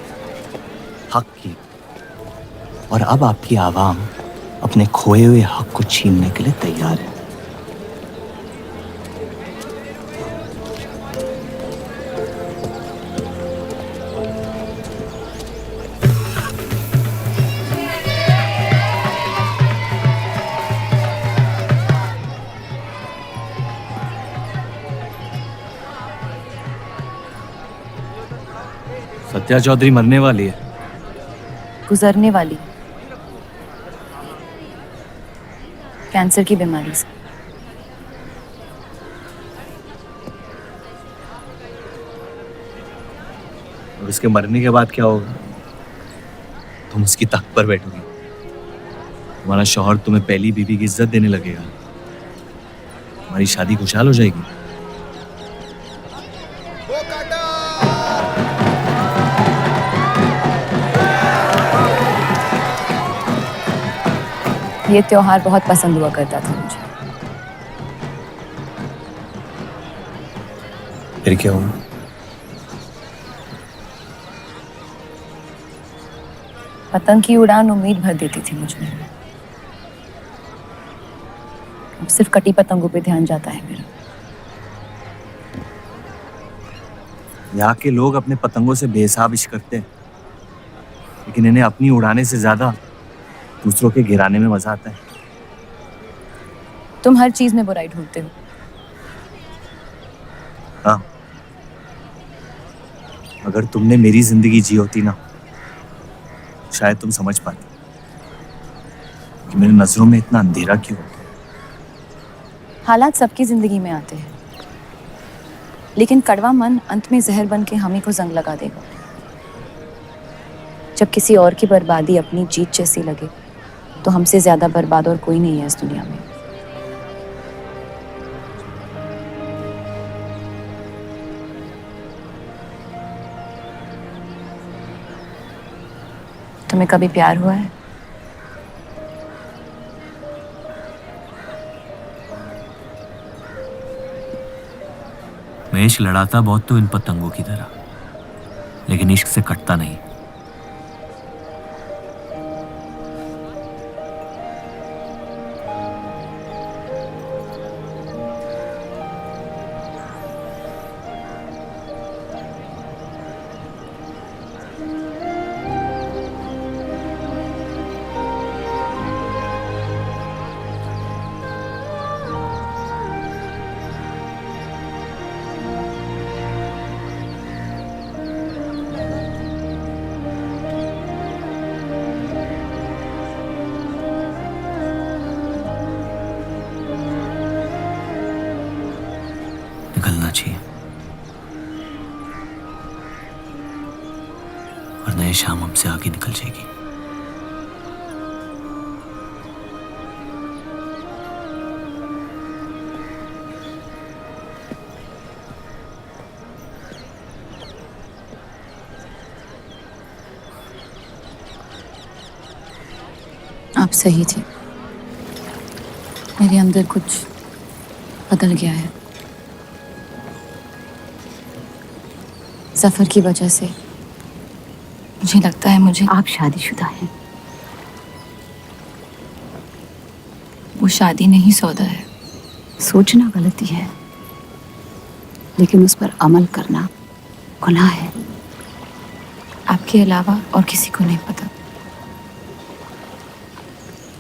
हक की। और अब आपकी आवाम अपने खोए हुए हक को छीनने के लिए तैयार है। सत्या चौधरी मरने वाली है। गुजरने वाली, कैंसर की बीमारी से। और उसके मरने के बाद क्या होगा? तुम उसकी तख्त पर बैठोगी, तुम्हारा शौहर तुम्हें पहली बीवी की इज्जत देने लगेगा, तुम्हारी शादी खुशहाल हो जाएगी। ये त्योहार बहुत पसंद हुआ करता था मुझे। फिर क्या हुआ? पतंग की उड़ान उम्मीद भर देती थी मुझ में। अब सिर्फ कटी पतंगों पे ध्यान जाता है मेरा। यहाँ के लोग अपने पतंगों से बेहिसाब इश्क करते हैं, लेकिन इन्हें अपनी उड़ाने से ज्यादा दूसरों के गिराने में मजा आता है। तुम हर चीज में बुराई ढूंढते हो। हाँ, अगर तुमने मेरी जिंदगी जी होती ना, शायद तुम समझ पाते कि मेरी नजरों में इतना अंधेरा क्यों। हालात सबकी जिंदगी में आते हैं, लेकिन कड़वा मन अंत में जहर बन के हम ही को जंग लगा देगा। जब किसी और की बर्बादी अपनी जीत जैसी लगे तो हमसे ज्यादा बर्बाद और कोई नहीं है इस दुनिया में। तुम्हें कभी प्यार हुआ है? मैं इश्क लड़ाता बहुत तो इन पतंगों की तरह, लेकिन इश्क से कटता नहीं। निकलना चाहिए, वरना ये शाम हमसे आगे निकल जाएगी। आप सही थी, मेरे अंदर कुछ बदल गया है। सफर की वजह से मुझे लगता है मुझे आप शादीशुदा हैं। वो शादी नहीं सौदा है। सोचना गलती है, लेकिन उस पर अमल करना गुनाह है। आपके अलावा और किसी को नहीं पता।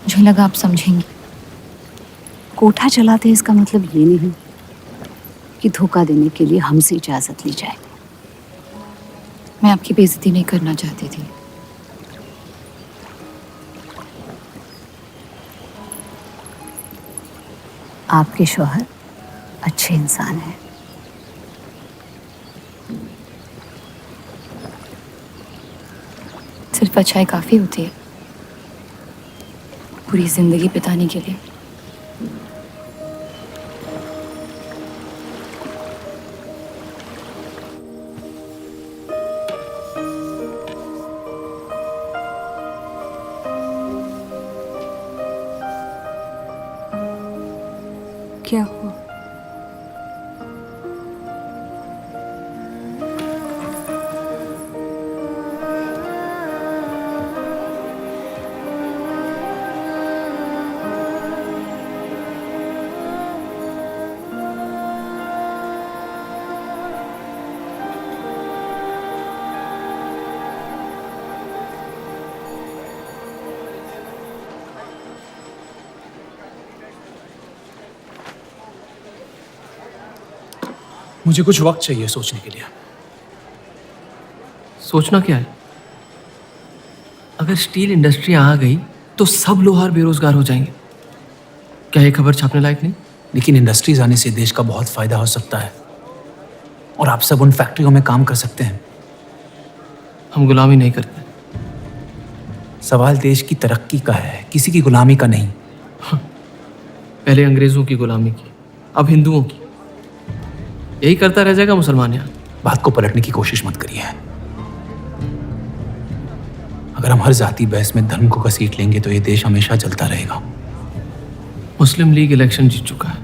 मुझे लगा आप समझेंगी। कोठा चलाते इसका मतलब ये नहीं कि धोखा देने के लिए हमसे इजाजत ली जाए। मैं आपकी बेइज्जती नहीं करना चाहती थी। आपके शौहर अच्छे इंसान हैं। सिर्फ अच्छाई काफी होती है पूरी जिंदगी बिताने के लिए। क्या हुआ? मुझे कुछ वक्त चाहिए सोचने के लिए। सोचना क्या है? अगर स्टील इंडस्ट्री आ गई तो सब लोहार बेरोजगार हो जाएंगे। क्या ये खबर छापने लायक नहीं? लेकिन इंडस्ट्रीज आने से देश का बहुत फायदा हो सकता है और आप सब उन फैक्ट्रियों में काम कर सकते हैं। हम गुलामी नहीं करते। सवाल देश की तरक्की का है, किसी की गुलामी का नहीं। पहले अंग्रेजों की गुलामी की, अब हिंदुओं की। यही करता रह जाएगा मुसलमान यहाँ। बात को पलटने की कोशिश मत करिए। अगर हम हर जाति बहस में धर्म को घसीट लेंगे तो ये देश हमेशा चलता रहेगा। मुस्लिम लीग इलेक्शन जीत चुका है।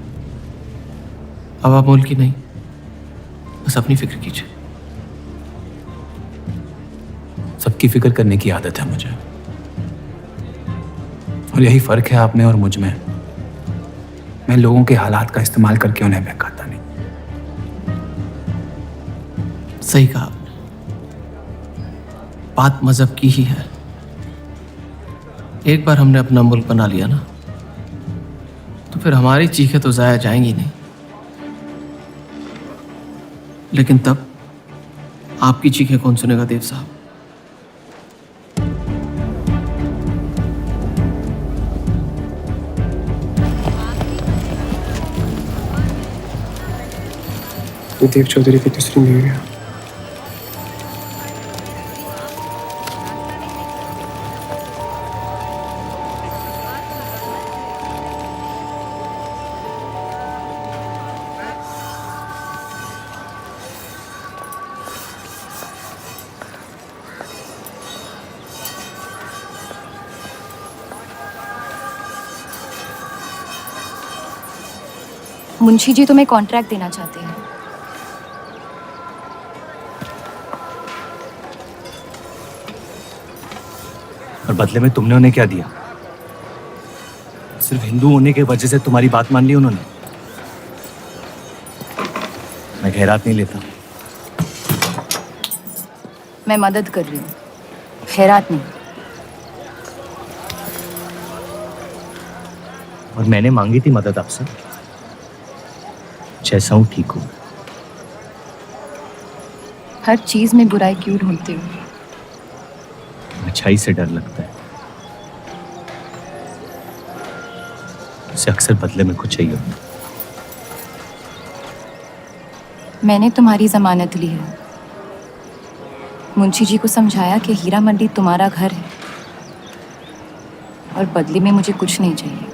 अब आप मुल्क की नहीं, बस अपनी फिक्र कीजिए। सबकी फिक्र करने की आदत है मुझे, और यही फर्क है आप में और मुझ में। मैं लोगों के हालात का इस्तेमाल करके उन्हें बहकाता नहीं। सही कहा आपने। बात मजहब की ही है। एक बार हमने अपना मुल्क बना लिया ना, तो फिर हमारी चीखें तो जाया जाएंगी नहीं। लेकिन तब आपकी चीखें कौन सुनेगा देव साहब? देव चौधरी की दूसरी बीवी है। मुंशी जी तुम्हें कॉन्ट्रैक्ट देना चाहते हैं। और बदले में तुमने उन्हें क्या दिया? सिर्फ हिंदू होने के वजह से तुम्हारी बात मान ली उन्होंने? मैं खैरात नहीं लेता। मैं मदद कर रही हूँ, खैरात नहीं। और मैंने मांगी थी मदद आपसे। जैसा हूं ठीक हूं। हर चीज में बुराई क्यों ढूंढते हो? अच्छाई से डर लगता है। उसे अक्सर बदले में कुछ चाहिए होता। मैंने तुम्हारी जमानत ली है। मुंशी जी को समझाया कि हीरा मंडी तुम्हारा घर है और बदले में मुझे कुछ नहीं चाहिए।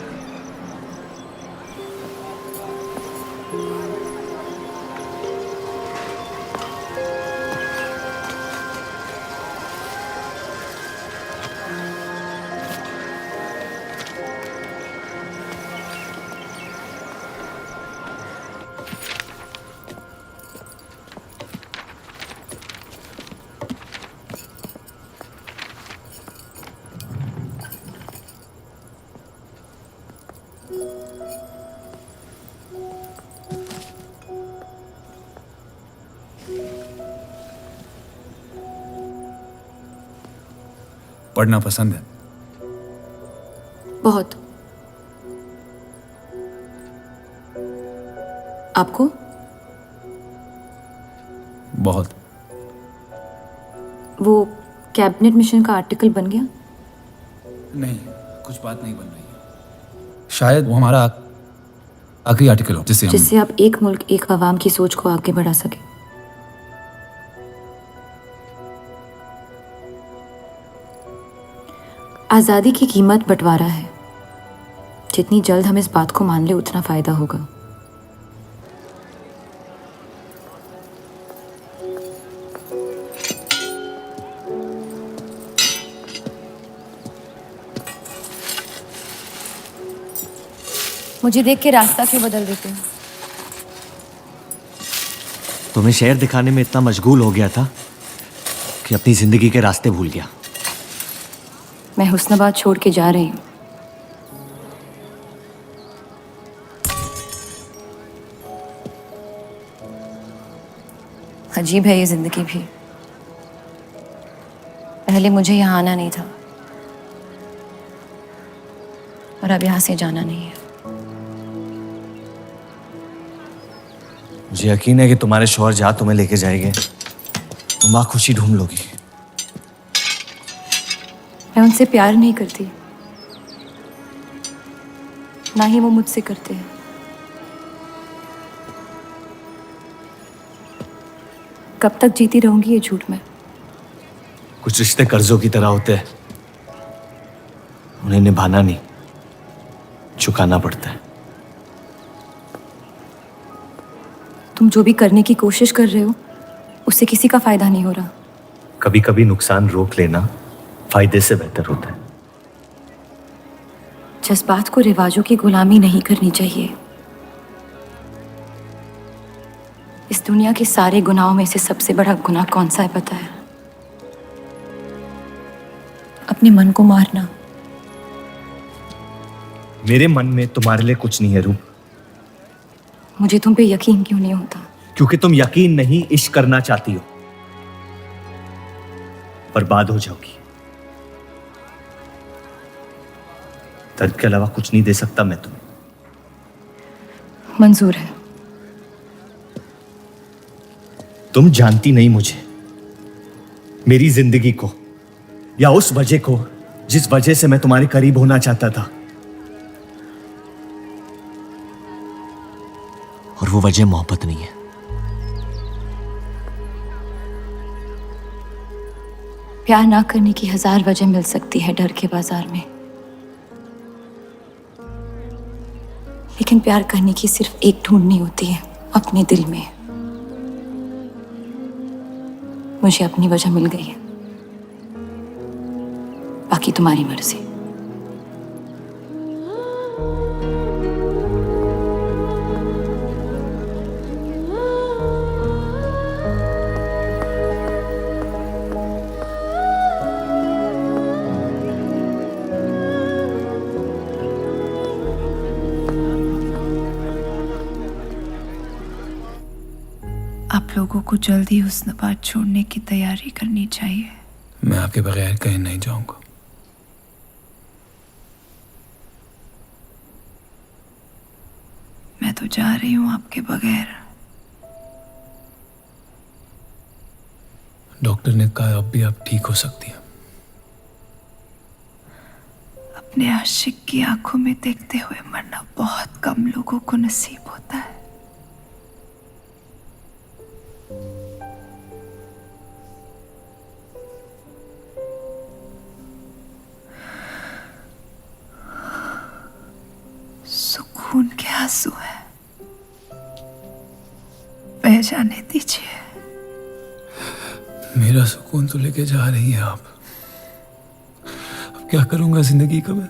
पढ़ना पसंद है? बहुत। आपको? बहुत। वो कैबिनेट मिशन का आर्टिकल बन गया? नहीं, कुछ बात नहीं बन रही है। शायद वो हमारा आखिरी आर्टिकल हो जिससे आप एक मुल्क एक आवाम की सोच को आगे बढ़ा सके। आज़ादी की कीमत बंटवारा है। जितनी जल्द हम इस बात को मान ले उतना फायदा होगा। मुझे देख के रास्ता क्यों बदल देते हो? तुम्हें शहर दिखाने में इतना मशगूल हो गया था कि अपनी जिंदगी के रास्ते भूल गया। मैं हुस्नाबाद छोड़ के जा रही हूँ। अजीब है ये जिंदगी भी। पहले मुझे यहाँ आना नहीं था और अब यहाँ से जाना नहीं है। मुझे यकीन है कि तुम्हारे शौहर जहाँ तुम्हें लेके जाएंगे तुम वहाँ खुशी ढूंढ लोगी। मैं उनसे प्यार नहीं करती, ना ही वो मुझसे करते हैं। कब तक जीती रहूंगी ये झूठ में? कुछ रिश्ते कर्जों की तरह होते हैं, उन्हें निभाना नहीं, चुकाना पड़ता है। तुम जो भी करने की कोशिश कर रहे हो उससे किसी का फायदा नहीं हो रहा। कभी कभी नुकसान रोक लेना फायदे से बेहतर होता है। जज्बात को रिवाजों की गुलामी नहीं करनी चाहिए। इस दुनिया के सारे गुनाहों में से सबसे बड़ा गुनाह कौन सा है पता है? अपने मन को मारना। मेरे मन में तुम्हारे लिए कुछ नहीं है रूप। मुझे तुम पे यकीन क्यों नहीं होता? क्योंकि तुम यकीन नहीं इश्क करना चाहती हो। बर्बाद हो जाओगी। दर्द के अलावा कुछ नहीं दे सकता मैं तुम्हें। मंजूर है। तुम जानती नहीं मुझे, मेरी जिंदगी को, या उस वजह को जिस वजह से मैं तुम्हारे करीब होना चाहता था। और वो वजह मोहब्बत नहीं है। प्यार ना करने की 1000 वजह मिल सकती है डर के बाजार में, लेकिन प्यार करने की सिर्फ एक ढूंढनी होती है, अपने दिल में। मुझे अपनी वजह मिल गई है, बाकी तुम्हारी मर्जी। आप लोगों को जल्दी हुस्नाबाद छोड़ने की तैयारी करनी चाहिए। मैं आपके बगैर कहीं नहीं जाऊंगा। मैं तो जा रही हूँ आपके बगैर। डॉक्टर ने कहा अब भी आप ठीक हो सकती हैं। अपने आशिक की आंखों में देखते हुए मरना बहुत कम लोगों को नसीब होता है। सुकून के आंसू है, बह जाने दीजिए। मेरा सुकून तो लेके जा रही हैं आप। अब क्या करूंगा जिंदगी का मैं?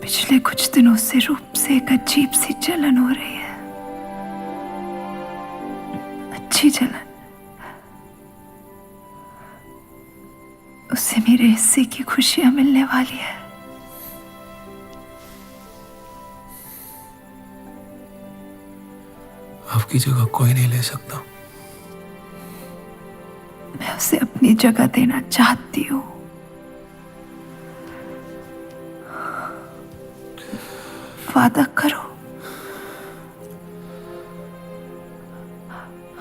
पिछले कुछ दिनों से रूप से एक अजीब सी जलन हो रही है, अच्छी जलन। उसे मेरे हिस्से की खुशियां मिलने वाली है। आपकी जगह कोई नहीं ले सकता। मैं उसे अपनी जगह देना चाहती हूँ। वादा करो,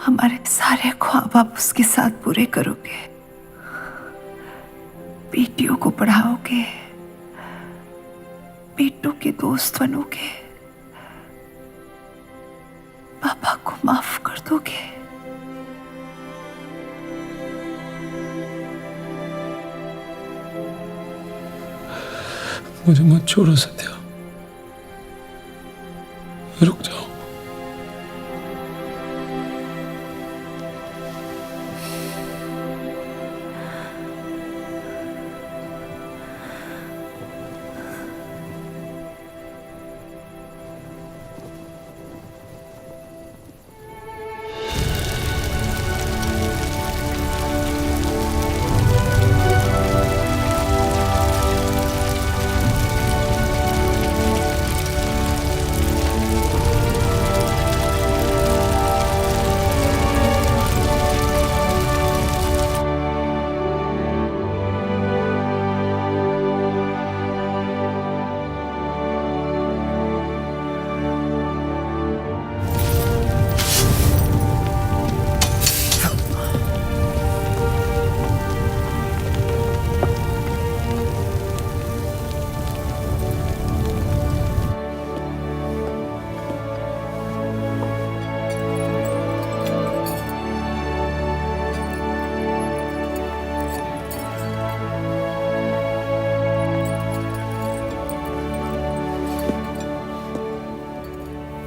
हमारे सारे ख्वाब आप उसके साथ पूरे करोगे, बेटियों को पढ़ाओगे, बेटों के दोस्त बनोगे, पापा को माफ कर दोगे। मुझे मत छोड़ो सत्या, रुक जाओ।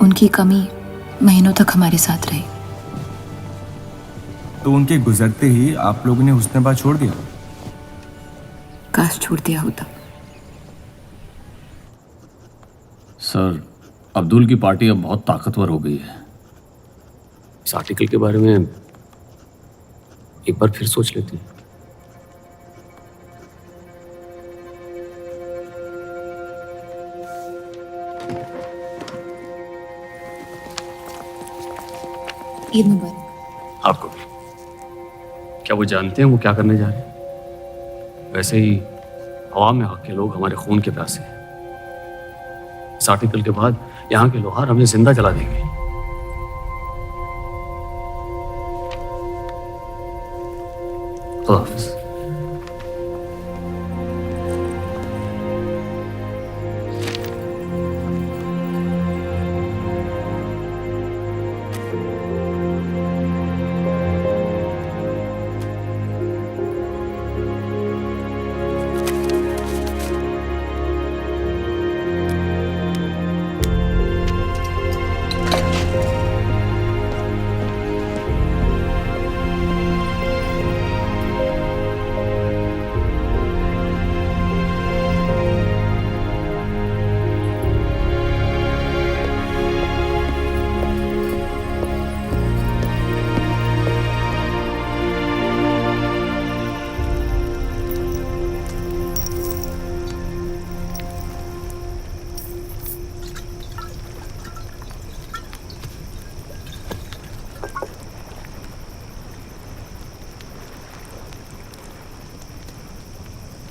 उनकी कमी महीनों तक हमारे साथ रही। तो उनके गुजरते ही आप लोगों ने हुस्न-ए-बात छोड़ दिया? काश छोड़ दिया होता। सर, अब्दुल की पार्टी अब बहुत ताकतवर हो गई है। इस आर्टिकल के बारे में एक बार फिर सोच लेती हैं। ईद मुबारक। आपको भी। क्या वो जानते हैं वो क्या करने जा रहे हैं? वैसे ही अवाम में हक के लोग हमारे खून के प्यासे हैं। इस आर्टिकल के बाद यहाँ के लोहार हमें जिंदा जला देंगे। खुदा हाफिज।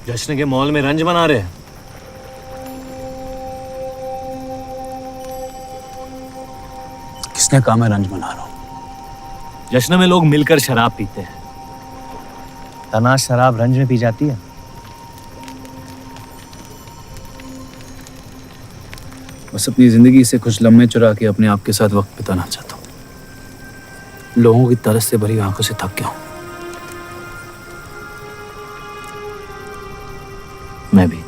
जश्न के मॉल में रंज मना रहे हैं। किसने कहा मैं रंज मना रहा हूं? जश्न में लोग मिलकर शराब पीते हैं। तनाश शराब रंज में पी जाती है। बस अपनी जिंदगी से कुछ लम्हे चुरा के अपने आप के साथ वक्त बिताना चाहता हूं। लोगों की तरस से भरी आंखों से थक गया हूं। मैं भी।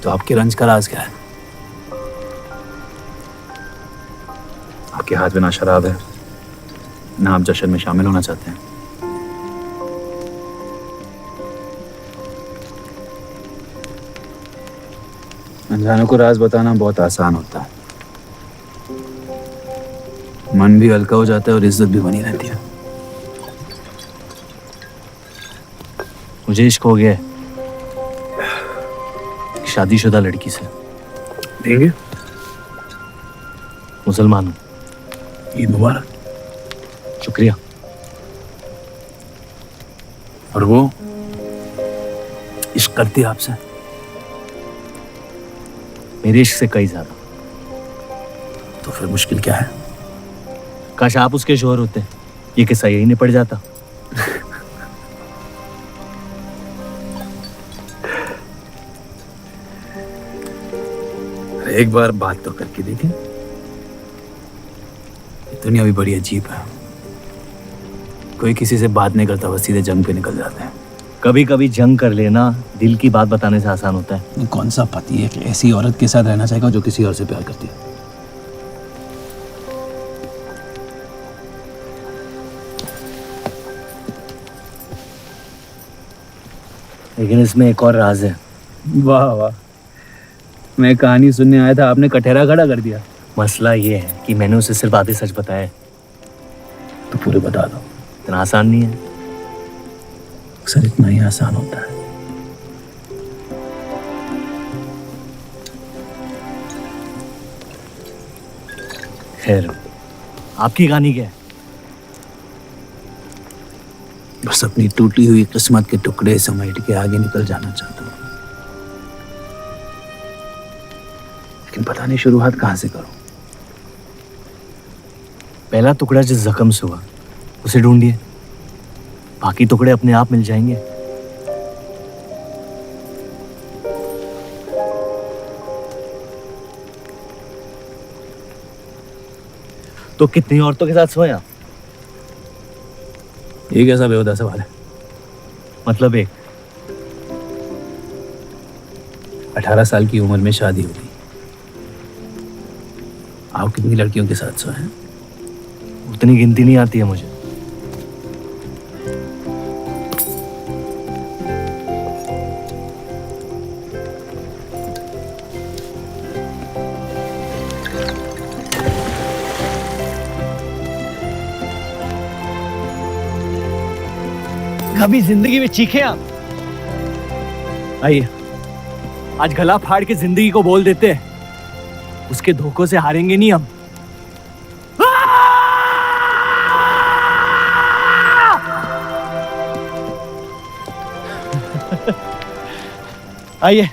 तो आपके रंज का राज क्या है? आपके हाथ में ना शराब है, ना आप जश्न में शामिल होना चाहते हैं। अनजानों को राज बताना बहुत आसान होता है। मन भी हल्का हो जाता है और इज्जत भी बनी रहती है। मुझे इश्क हो गया शादीशुदा लड़की से। देंगे? मुसलमान हूँ। ईद मुबारक। शुक्रिया। और वो इश्क करती है आपसे? मेरे इश्क से कई ज्यादा। तो फिर मुश्किल क्या है? काश आप उसके शोहर होते, ये किस्सा यही निपट जाता। एक बार बात तो करके देखें। दुनिया भी बड़ी अजीब है, कोई किसी से बात नहीं करता, बस सीधे जंग पे निकल जाते हैं। कभी कभी जंग कर लेना दिल की बात बताने से आसान होता है। कौन सा पति है कि ऐसी औरत के साथ रहना चाहेगा जो किसी और से प्यार करती है? लेकिन इसमें एक और राज है। वाह वाह, मैं कहानी सुनने आया था, आपने कटहरा खड़ा कर दिया। मसला ये है कि मैंने उसे सिर्फ आधे सच बताया। तो पूरे बता दो। इतना आसान नहीं है। अक्सर इतना ही आसान होता है। खैर, आपकी कहानी क्या है? बस अपनी टूटी हुई किस्मत के टुकड़े समेट के आगे निकल जाना चाहता हूँ, लेकिन पता नहीं शुरुआत कहाँ से करूं। पहला टुकड़ा जिस जख्म से हुआ उसे ढूंढिए, बाकी टुकड़े अपने आप मिल जाएंगे। तो कितनी औरतों के साथ सोए आप? ये कैसा बेहुदा सवाल है? मतलब एक 18 साल की उम्र में शादी होगी, आप कितनी लड़कियों के साथ सोए हैं? उतनी गिनती नहीं आती है मुझे। कभी जिंदगी में चीखे आप? आइए, आज गला फाड़ के जिंदगी को बोल देते हैं, उसके धोखों से हारेंगे नहीं हम। आइए,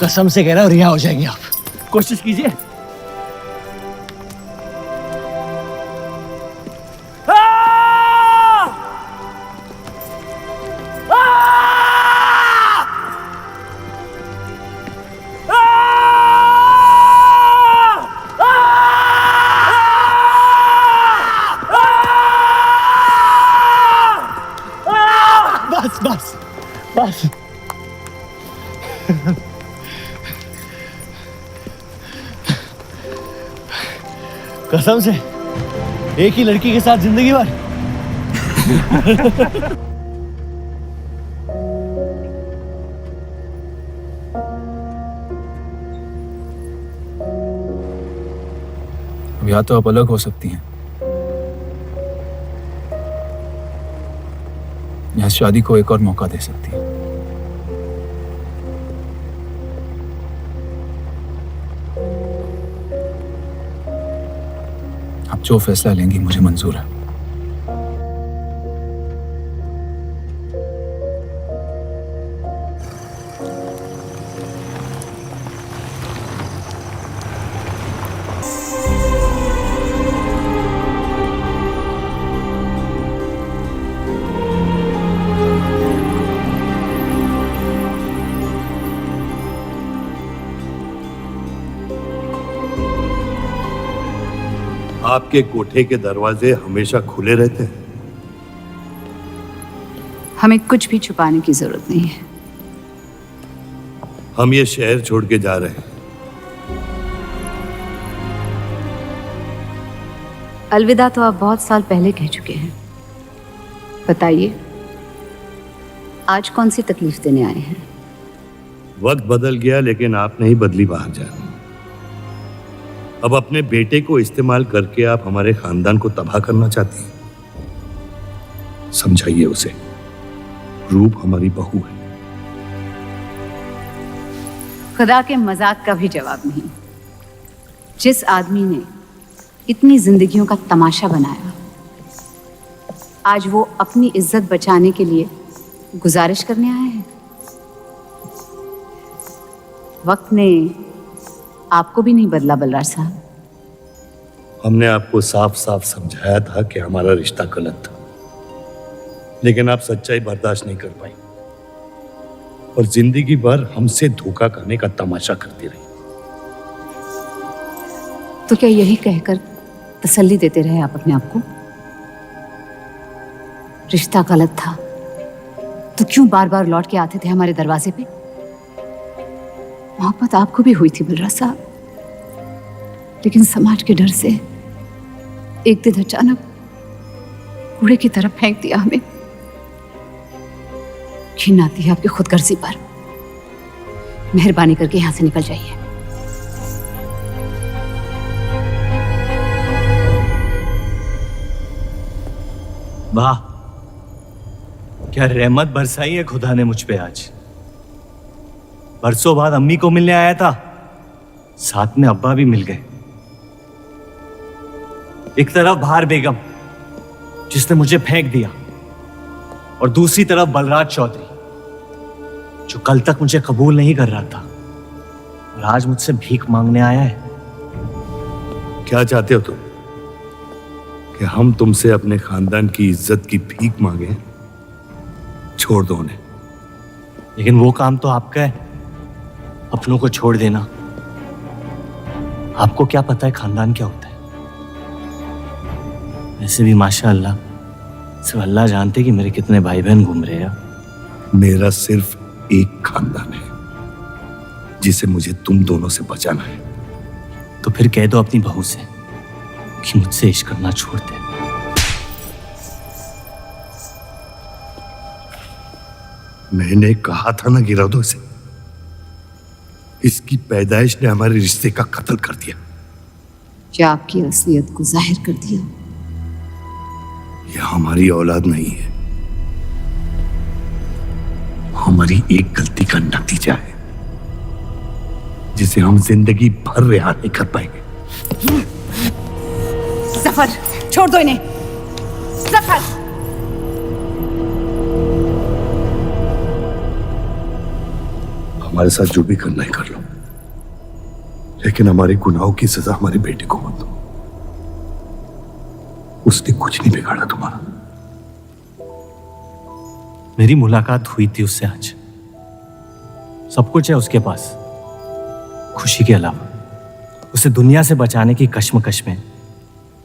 कसम से कह रहा हूं रिहा हो जाएंगे आप। कोशिश कीजिए। बस बस बस। कसम से एक ही लड़की के साथ जिंदगी भर। अब या तो आप अलग हो सकती हैं, या शादी को एक और मौका दे सकती हैं। आप जो फैसला लेंगी मुझे मंजूर है। आपके कोठे के दरवाजे हमेशा खुले रहते हैं? हमें कुछ भी छुपाने की जरूरत नहीं है। हम ये शहर छोड़ के जा रहे हैं। अलविदा तो आप बहुत साल पहले कह चुके हैं। बताइए, आज कौन सी तकलीफ देने आए हैं? वक्त बदल गया, लेकिन आप नहीं बदली बाहर जान। अब अपने बेटे को इस्तेमाल करके आप हमारे खानदान को तबाह करना चाहती हैं। समझाइए उसे, रूप हमारी बहू है। खुदा के मजाक का भी जवाब नहीं। जिस आदमी ने इतनी जिंदगियों का तमाशा बनाया, आज वो अपनी इज्जत बचाने के लिए गुजारिश करने आए हैं। वक्त ने आपको भी नहीं बदला बलराज साहब। हमने आपको साफ साफ समझाया था कि हमारा रिश्ता गलत था, लेकिन आप सच्चाई बर्दाश्त नहीं कर पाई और जिंदगी भर हमसे धोखा करने का तमाशा करती रही। तो क्या यही कहकर तसल्ली देते रहे आप अपने आप को? रिश्ता गलत था तो क्यों बार बार लौट के आते थे हमारे दरवाजे पे? मोहब्बत आपको भी हुई थी बलराज साहब, लेकिन समाज के डर से एक दिन अचानक कूड़े की तरफ फेंक दिया हमें। घिन आती है आपकी खुदगर्जी पर। मेहरबानी करके यहां से निकल जाइए। वाह, क्या रहमत बरसाई है खुदा ने मुझ पे आज। बरसों बाद अम्मी को मिलने आया था, साथ में अब्बा भी मिल गए। एक तरफ बहार बेगम जिसने मुझे फेंक दिया और दूसरी तरफ बलराज चौधरी जो कल तक मुझे कबूल नहीं कर रहा था और आज मुझसे भीख मांगने आया है। क्या चाहते हो तुम? कि हम तुमसे अपने खानदान की इज्जत की भीख मांगे? छोड़ दो उन्हें। लेकिन वो काम तो आपका है, अपनों को छोड़ देना। आपको क्या पता है खानदान क्या होता है? वैसे भी माशाअल्लाह सिर्फ अल्लाह जानते कि मेरे कितने भाई बहन घूम रहे हैं। मेरा सिर्फ एक खानदान है जिसे मुझे तुम दोनों से बचाना है। तो फिर कह दो अपनी बहू से कि मुझसे इश्क करना छोड़ दे। मैंने कहा था ना, गिरा दो इसे। इसकी पैदाइश ने हमारे रिश्ते का कत्ल कर दिया। क्या आपकी असलियत को जाहिर कर दिया? यह हमारी औलाद नहीं है, हमारी एक गलती का नतीजा है जिसे हम जिंदगी भर रिहा नहीं कर पाएंगे। जफर, छोड़ दो इन्हें। जफर, हमारे साथ जो भी करना है कर लो, लेकिन हमारे गुनाहों की सजा हमारे बेटे को मत दो। उसने कुछ नहीं बिगाड़ा तुम्हारा। मेरी मुलाकात हुई थी उससे आज। सब कुछ है उसके पास, खुशी के अलावा। उसे दुनिया से बचाने की कश्मकश में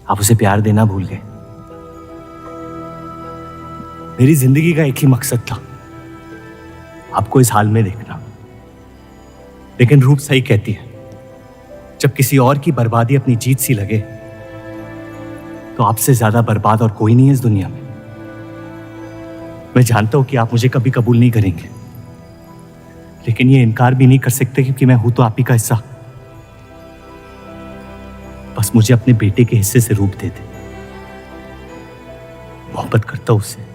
आप उसे प्यार देना भूल गए। मेरी जिंदगी का एक ही मकसद था, आपको इस हाल में देखना। लेकिन रूप सही कहती है, जब किसी और की बर्बादी अपनी जीत सी लगे तो आपसे ज्यादा बर्बाद और कोई नहीं है इस दुनिया में। मैं जानता हूं कि आप मुझे कभी कबूल नहीं करेंगे, लेकिन ये इनकार भी नहीं कर सकते क्योंकि मैं हूं तो आप ही का हिस्सा। बस मुझे अपने बेटे के हिस्से से रूप दे दे। मोहब्बत करता हूं उससे,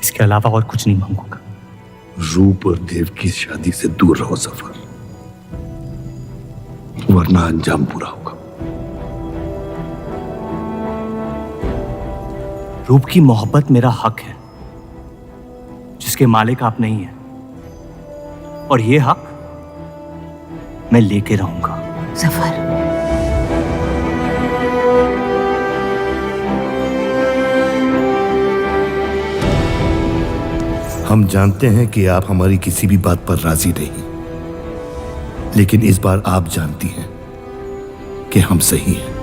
इसके अलावा और कुछ नहीं मांगूंगा। रूप और देव की शादी से दूर रहो सफर, वरना अंजाम बुरा होगा। रूप की मोहब्बत मेरा हक है जिसके मालिक आप नहीं हैं, और ये हक मैं लेके रहूंगा। जफर, हम जानते हैं कि आप हमारी किसी भी बात पर राजी नहीं, लेकिन इस बार आप जानती हैं कि हम सही हैं।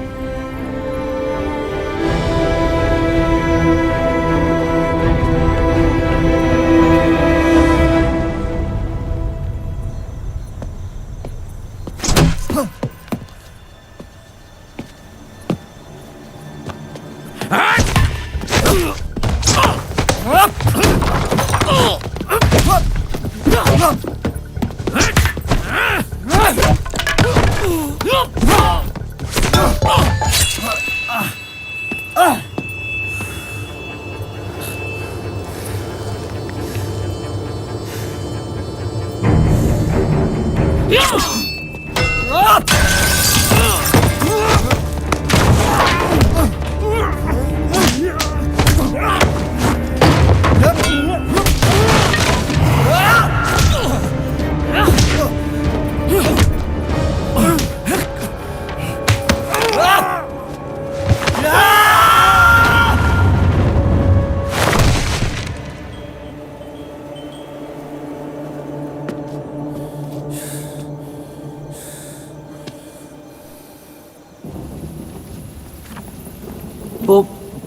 वो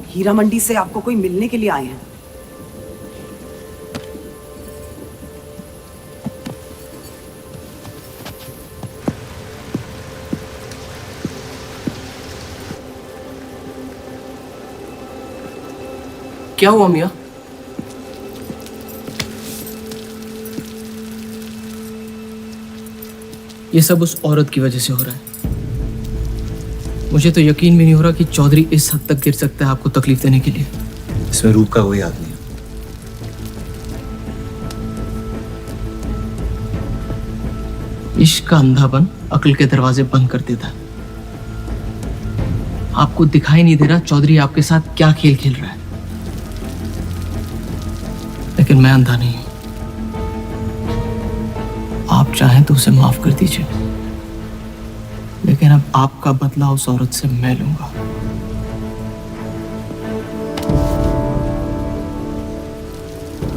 हीरा मंडी से आपको कोई मिलने के लिए आए हैं। क्या हुआ मियाँ? ये सब उस औरत की वजह से हो रहा है। मुझे तो यकीन भी नहीं हो रहा कि चौधरी इस हद तक गिर सकता है आपको तकलीफ देने के लिए। इसमें रूप का कोई हाथ नहीं है। इश्क का अंधापन अक्ल के दरवाजे बंद कर देता है। आपको दिखाई नहीं दे रहा चौधरी आपके साथ क्या खेल खेल रहा है, लेकिन मैं अंधा नहीं हूं। आप चाहें तो उसे माफ कर दीजिए, लेकिन अब आपका बदला उस औरत से मैं लूंगा।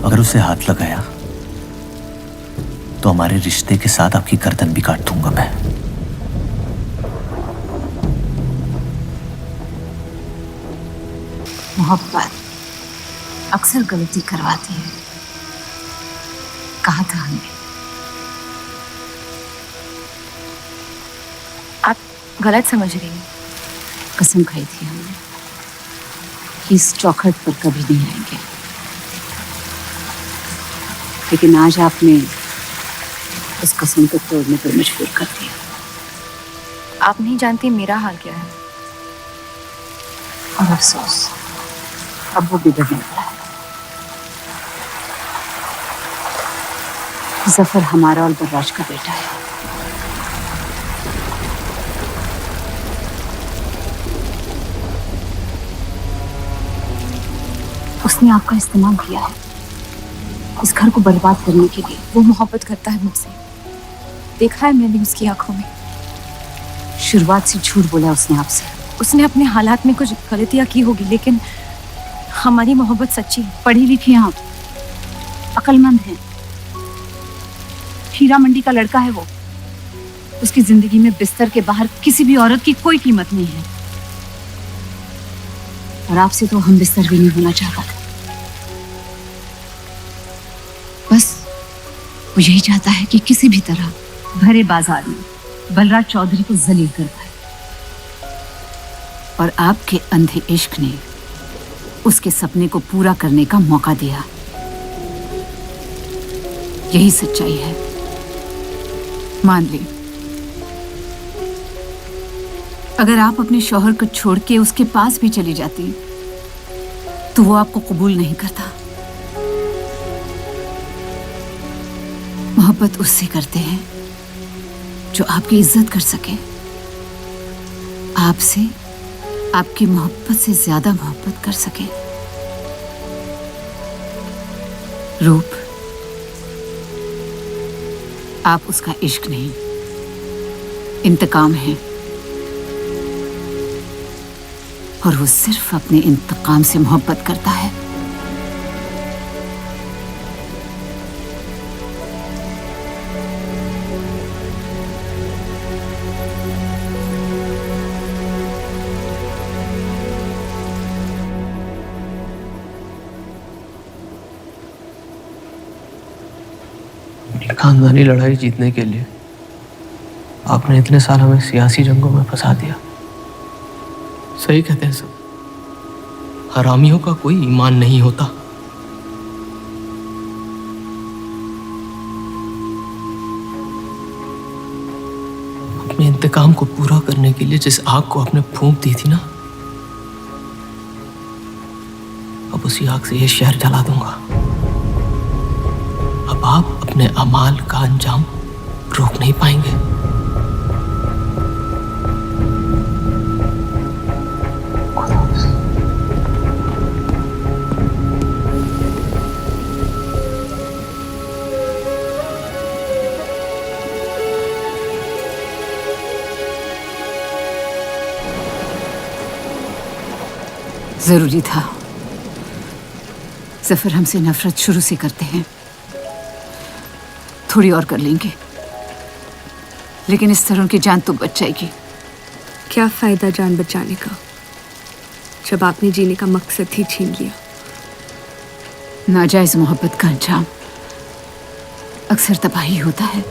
अगर उसे हाथ लगाया तो हमारे रिश्ते के साथ आपकी गर्दन भी काट दूंगा मैं। मोहब्बत अक्सर गलती करवाती है, कहा था हमने। आप गलत समझ रही हैं। कसम खाई थी हमने कि इस चौखट पर कभी नहीं आएंगे, लेकिन आज आपने उस कसम को तोड़ने पर मजबूर कर दिया। आप नहीं जानती मेरा हाल क्या है। और अफसोस अब वो बिगड़ने वाला है। जफर हमारा और बर्राज का बेटा है। उसने आपका इस्तेमाल किया है इस घर को बर्बाद करने के लिए। वो मोहब्बत करता है मुझसे, देखा है मैंने उसकी आंखों में। शुरुआत से झूठ बोला उसने आपसे। उसने अपने हालात में कुछ गलतियां की होगी, लेकिन हमारी मोहब्बत सच्ची है। पढ़ी लिखी हैं आप, अक्लमंद हैं। हीरा मंडी का लड़का है वो। उसकी जिंदगी में बिस्तर के बाहर किसी भी औरत की कोई कीमत नहीं है। और आपसे तो हम बिस्तर भी नहीं होना चाहता था। बस वो यही चाहता है कि किसी भी तरह भरे बाजार में बलराज चौधरी को जलील कर पाए। और आपके अंधे इश्क ने उसके सपने को पूरा करने का मौका दिया। यही सच्चाई है, मान ले। अगर आप अपने शौहर को छोड़ के उसके पास भी चली जाती तो वो आपको कबूल नहीं करता। मोहब्बत उससे करते हैं जो आपकी इज्जत कर सके। आपसे आपकी मोहब्बत से ज्यादा मोहब्बत कर सके। रूप, आप उसका इश्क नहीं, इंतकाम है। और वो सिर्फ अपने इंतकाम से मोहब्बत करता है। खानदानी लड़ाई जीतने के लिए आपने इतने साल हमें सियासी जंगों में फंसा दिया। सही कहते हैं सब, हरामियों का कोई ईमान नहीं होता। अपने इंतकाम को पूरा करने के लिए जिस आग को आपने फूंक दी थी ना, अब उसी आग से ये शहर जला दूंगा। अब आप अपने अमाल का अंजाम रोक नहीं पाएंगे। जरूरी था। जफर हमसे नफरत शुरू से करते हैं। थोड़ी और कर लेंगे, लेकिन इस तरह उनकी जान तो बच जाएगी। क्या फायदा जान बचाने का जब आपने जीने का मकसद ही छीन लिया। नाजायज मोहब्बत का अंजाम अक्सर तबाही होता है।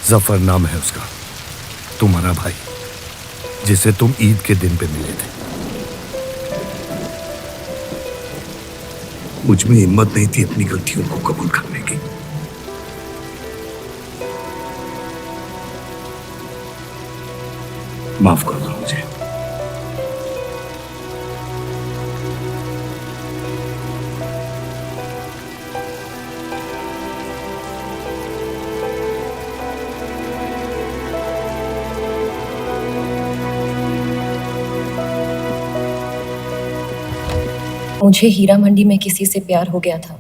जफर नाम है उसका, तुम्हारा भाई, जिसे तुम ईद के दिन पे मिले थे। मुझ में हिम्मत नहीं थी अपनी गलतियों को कबूल करने की। माफ कर दो मुझे। मुझे हीरा मंडी में किसी से प्यार हो गया था।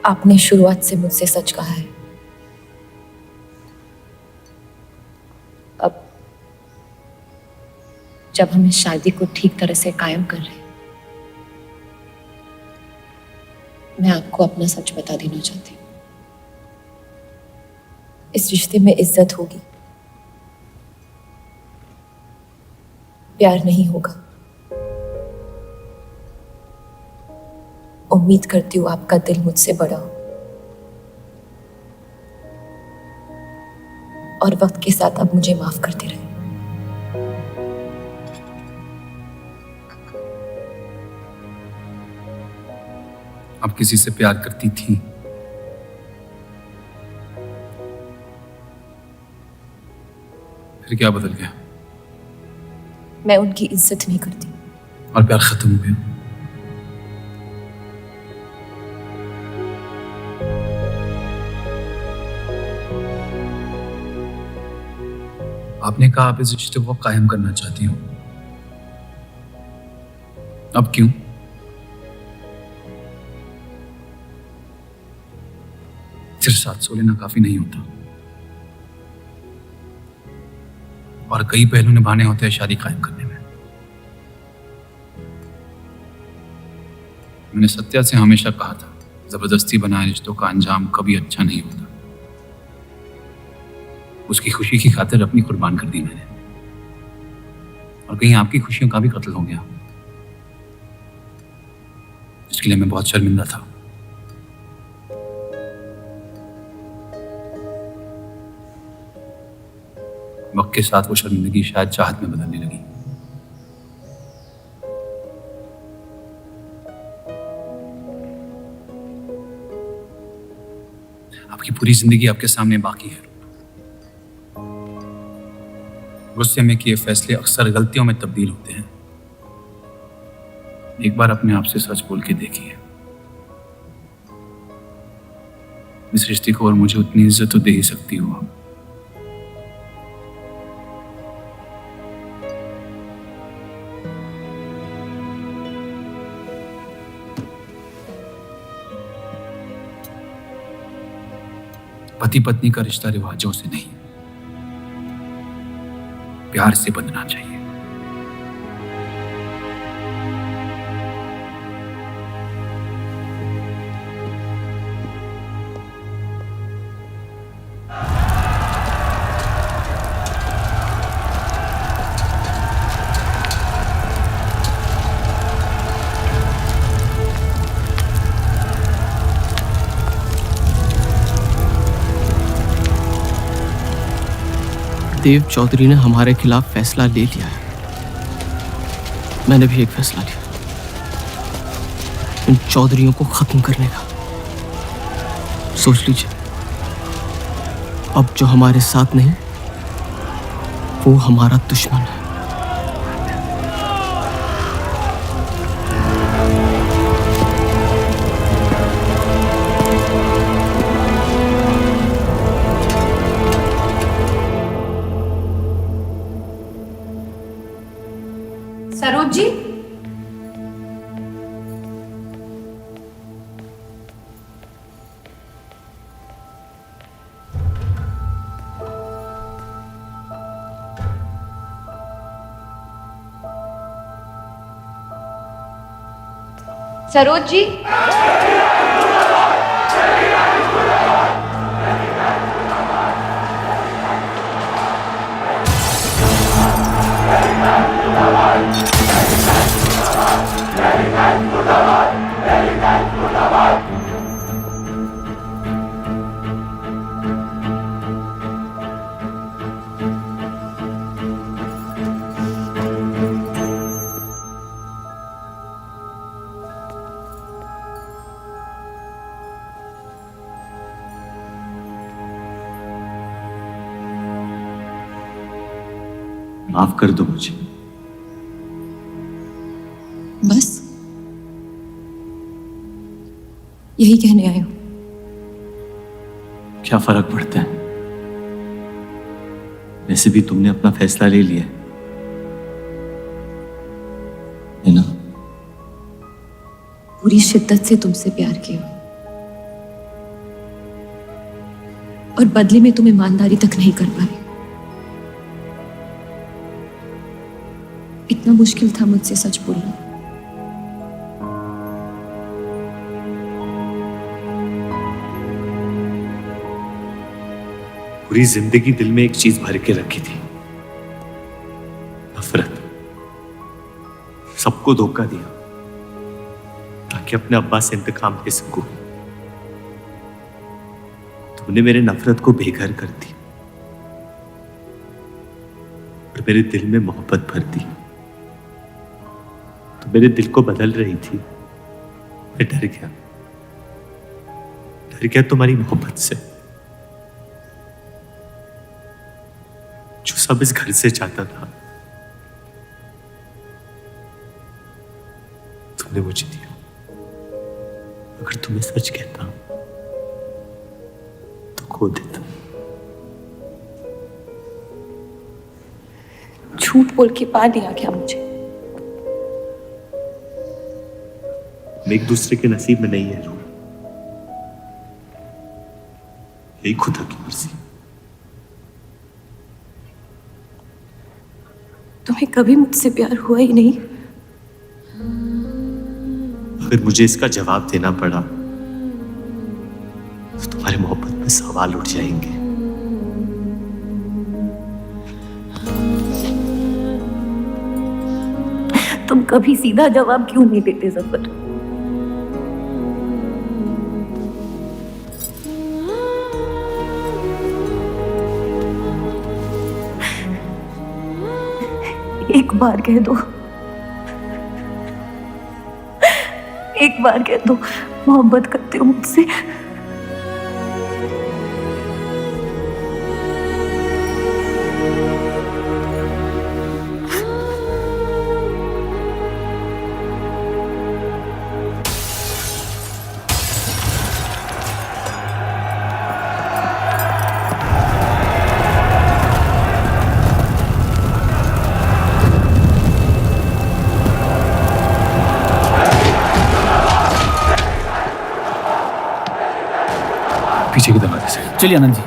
आपने शुरुआत से मुझसे सच कहा है। अब जब हम इस शादी को ठीक तरह से कायम कर रहे हैं, मैं आपको अपना सच बता देना चाहती हूँ। इस रिश्ते में इज्जत होगी, प्यार नहीं होगा। उम्मीद करती हूँ आपका दिल मुझसे बड़ा हो और वक्त के साथ अब मुझे माफ करते रहे। आप किसी से प्यार करती थी? फिर क्या बदल गया? मैं उनकी इज्जत नहीं करती। और प्यार खत्म हो गया? आपने कहा आप इस रिश्ते को कायम करना चाहती हो, अब क्यों? सिर्फ 700 लेना काफी नहीं होता, और कई पहलू निभाने होते हैं शादी कायम करने में। मैंने सत्या से हमेशा कहा था, जबरदस्ती बनाए रिश्तों का अंजाम कभी अच्छा नहीं होता। उसकी खुशी की खातिर अपनी कुर्बान कर दी मैंने, और कहीं आपकी खुशियों का भी कत्ल हो गया, इसके लिए मैं बहुत शर्मिंदा था। वक्त के साथ वो शर्मिंदगी शायद चाहत में बदलने लगी। आपकी पूरी जिंदगी आपके सामने बाकी है। गुस्से में किए फैसले अक्सर गलतियों में तब्दील होते हैं। एक बार अपने आप से सच बोल के देखिए, इस रिश्ते को और मुझे उतनी इज्जत तो दे ही सकती हो आप। पति पत्नी का रिश्ता रिवाजों से नहीं, प्यार से बंधना चाहिए। देव चौधरी ने हमारे खिलाफ फैसला ले लिया है। मैंने भी एक फैसला लिया, इन चौधरियों को खत्म करने का। सोच लीजिए, अब जो हमारे साथ नहीं, वो हमारा दुश्मन है। सरोज जी, सरोज जी। माफ कर दो मुझे। बस यही कहने आए हो? क्या फर्क पड़ता है, वैसे भी तुमने अपना फैसला ले लिया है ना? पूरी शिद्दत से तुमसे प्यार किया और बदले में तुम ईमानदारी तक नहीं कर पाए। इतना मुश्किल था मुझसे सच बोलना। पूरी जिंदगी दिल में एक चीज भर के रखी थी, नफरत। सबको धोखा दिया ताकि अपने अब्बा से इंतकाम ले सकूं। तुमने मेरे नफरत को बेघर कर दी और मेरे दिल में मोहब्बत भर दी। तो मेरे दिल को बदल रही थी, मैं डर गया तुम्हारी मोहब्बत से, जो सब इस घर से चाहता था तुमने मुझे दिया। अगर तुम्हें सच कहता तो खो देता। झूठ बोल के पा लिया क्या मुझे? हम एक दूसरे के नसीब में नहीं है रूह, यही खुदा की मर्जी। तुम्हें कभी मुझसे प्यार हुआ ही नहीं? अगर मुझे इसका जवाब देना पड़ा तो तुम्हारे मोहब्बत में सवाल उठ जाएंगे। तुम कभी सीधा जवाब क्यों नहीं देते जफर? एक बार कह दो, एक बार कह दो मोहब्बत करते हो मुझसे। पीछे की दरवाजे से। चलिए आनंद जी।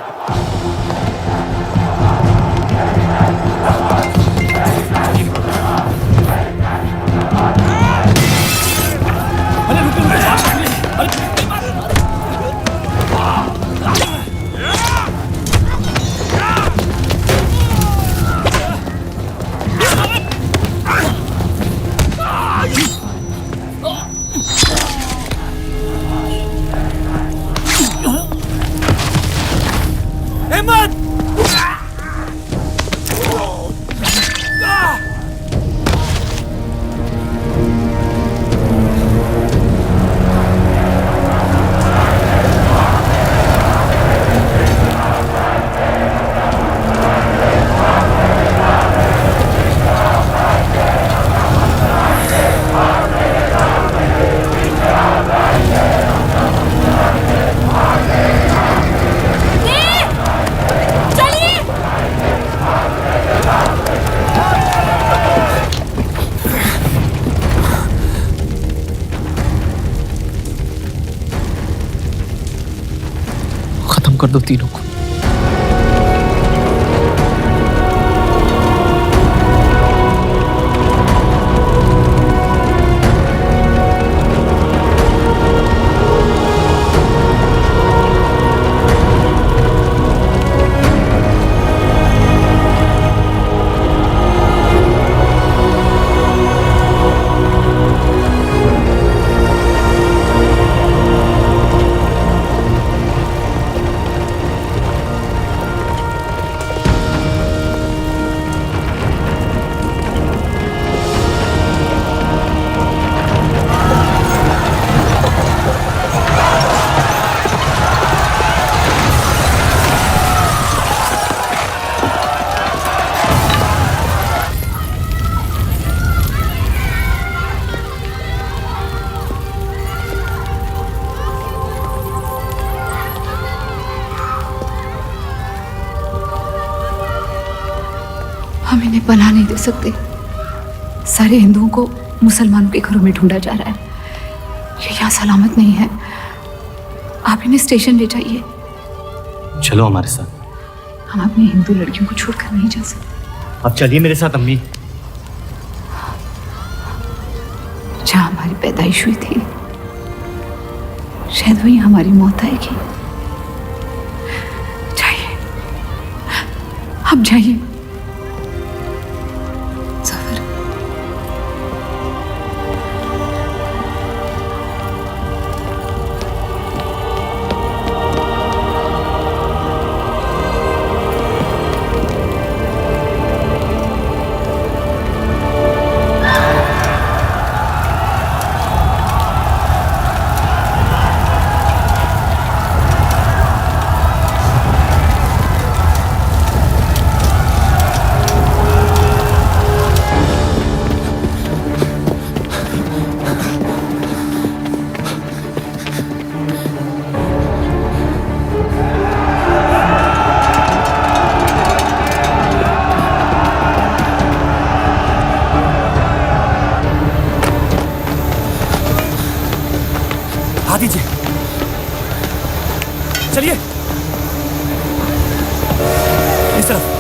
कर दो तीनों को। हम इन्हें पनाह नहीं दे सकते। सारे हिंदुओं को मुसलमानों के घरों में ढूंढा जा रहा है। ये यहाँ सलामत नहीं है। आप इन्हें स्टेशन ले जाइए। चलो हमारे साथ। हम अपनी हिंदू लड़कियों को छोड़कर नहीं जा सकते। अब चलिए मेरे साथ अम्मी। जहाँ हमारी पैदाइश हुई थी शायद वही हमारी मौत आएगी। जाइए, अब जाइए। दीजिए, चलिए इस तरफ।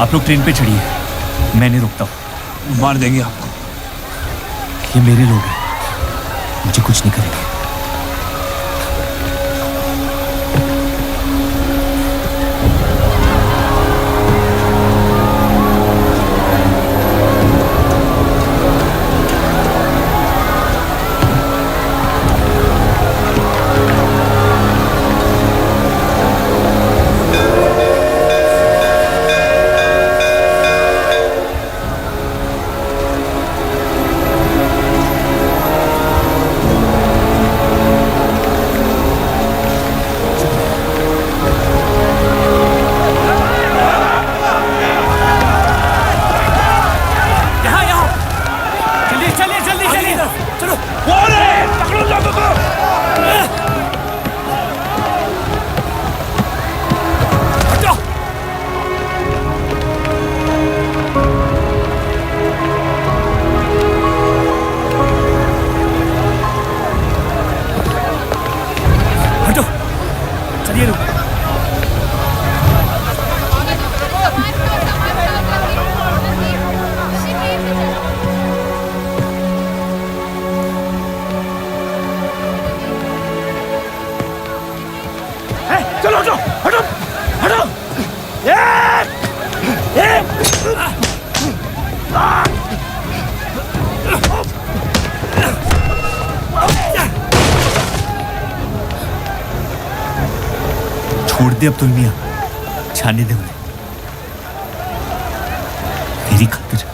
आप लोग ट्रेन पे चढ़िए, मैं नहीं रुकता हूँ। मार देंगे आपको। ये मेरे लोग हैं, मुझे कुछ नहीं करेंगे। छोड़ दे अब्दुल मियां, जाने दे उन्हें मेरी खातिर।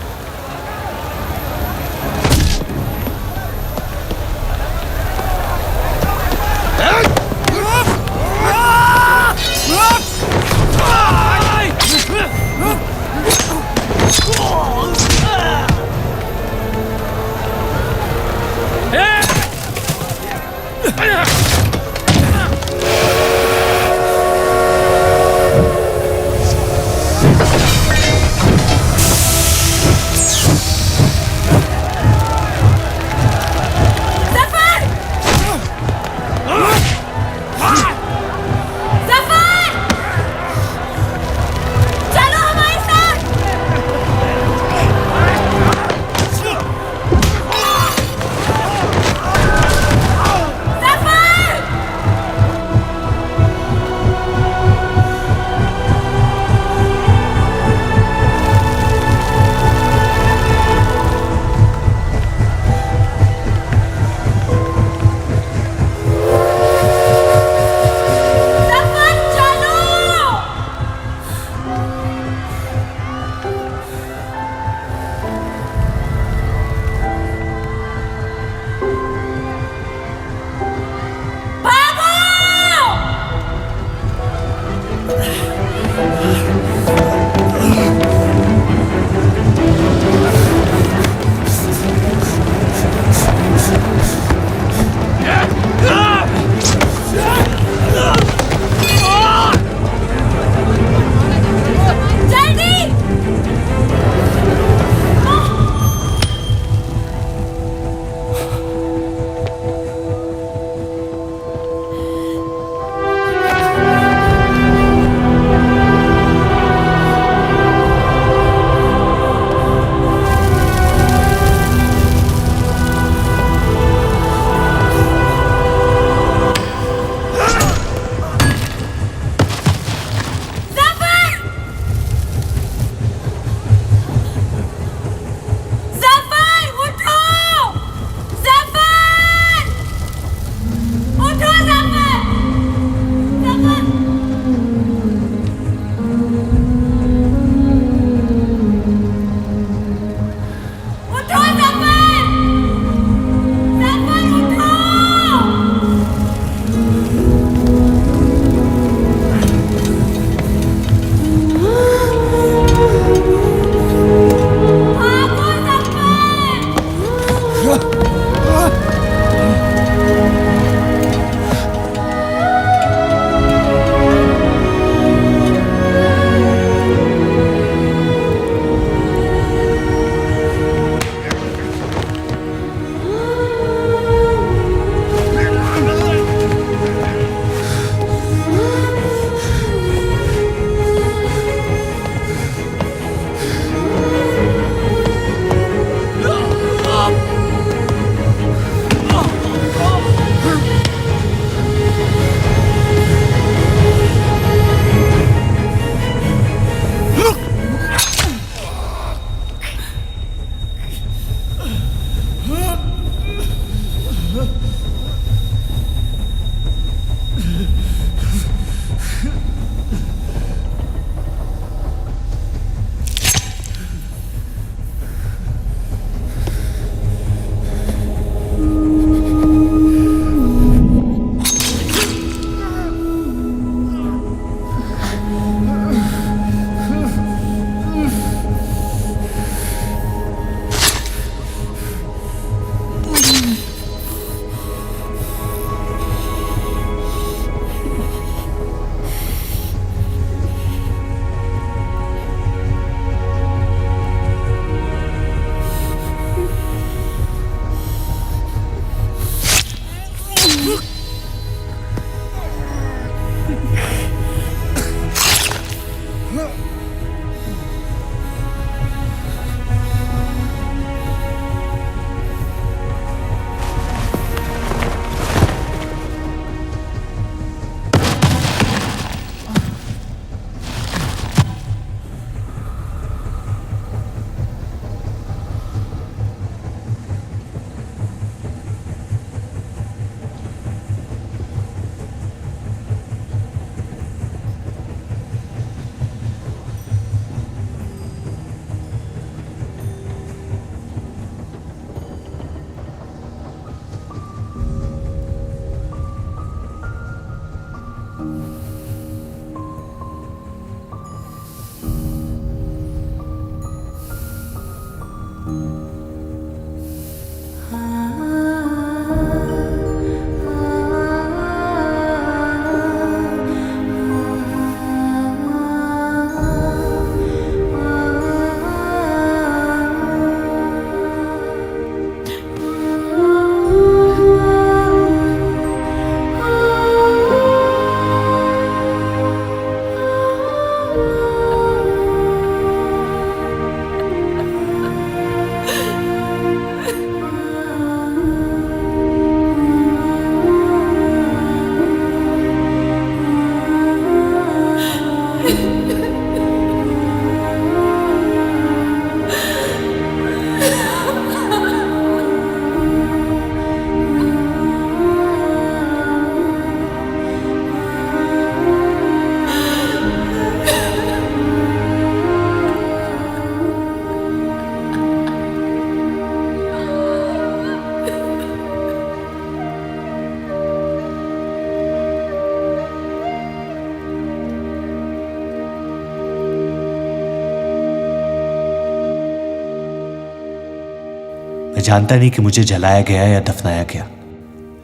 जानता नहीं कि मुझे जलाया गया या दफनाया गया,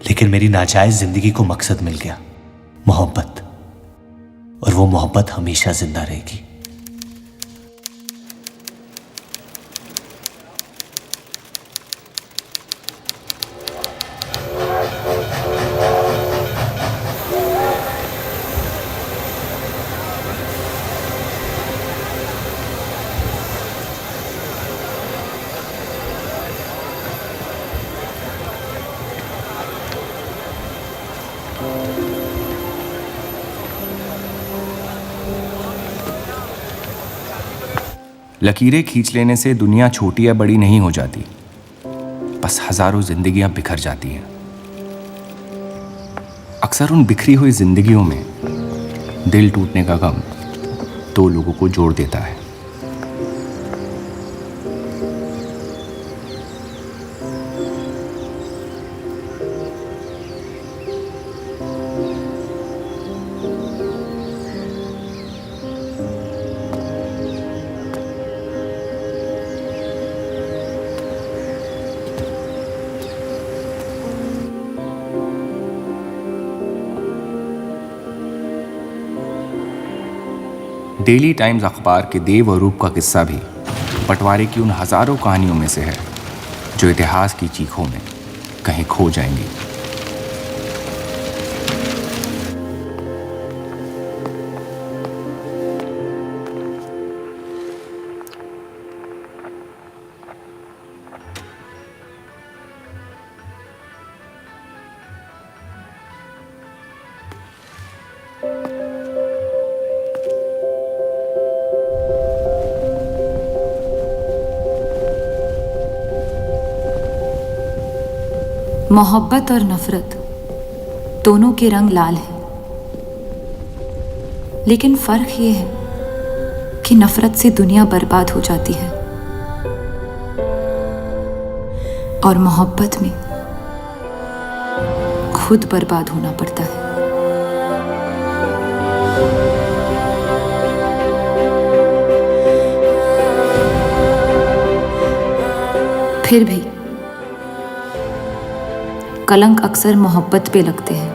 लेकिन मेरी नाजायज जिंदगी को मकसद मिल गया, मोहब्बत। और वो मोहब्बत हमेशा जिंदा रहेगी। लकीरें खींच लेने से दुनिया छोटी या बड़ी नहीं हो जाती, बस हजारों जिंदगियां बिखर जाती हैं। अक्सर उन बिखरी हुई जिंदगियों में दिल टूटने का गम दो लोगों को जोड़ देता है। डेली टाइम्स अखबार के देव और रूप का किस्सा भी बंटवारे की उन हजारों कहानियों में से है जो इतिहास की चीखों में कहीं खो जाएंगी। मोहब्बत और नफरत दोनों के रंग लाल हैं, लेकिन फर्क ये है कि नफरत से दुनिया बर्बाद हो जाती है और मोहब्बत में खुद बर्बाद होना पड़ता है। फिर भी कलंक अक्सर मोहब्बत पे लगते हैं।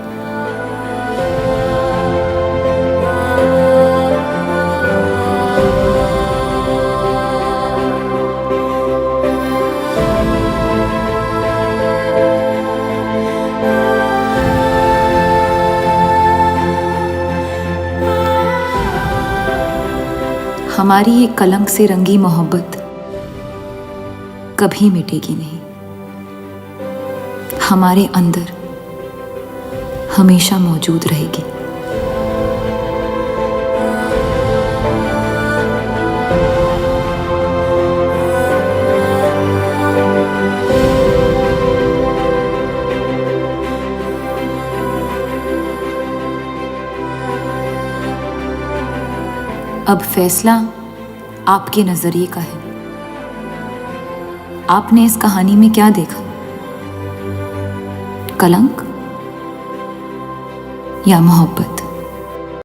हमारी ये कलंक से रंगी मोहब्बत कभी मिटेगी नहीं, हमारे अंदर हमेशा मौजूद रहेगी। अब फैसला आपके नजरिए का है। आपने इस कहानी में क्या देखा? कलंक या मोहब्बत?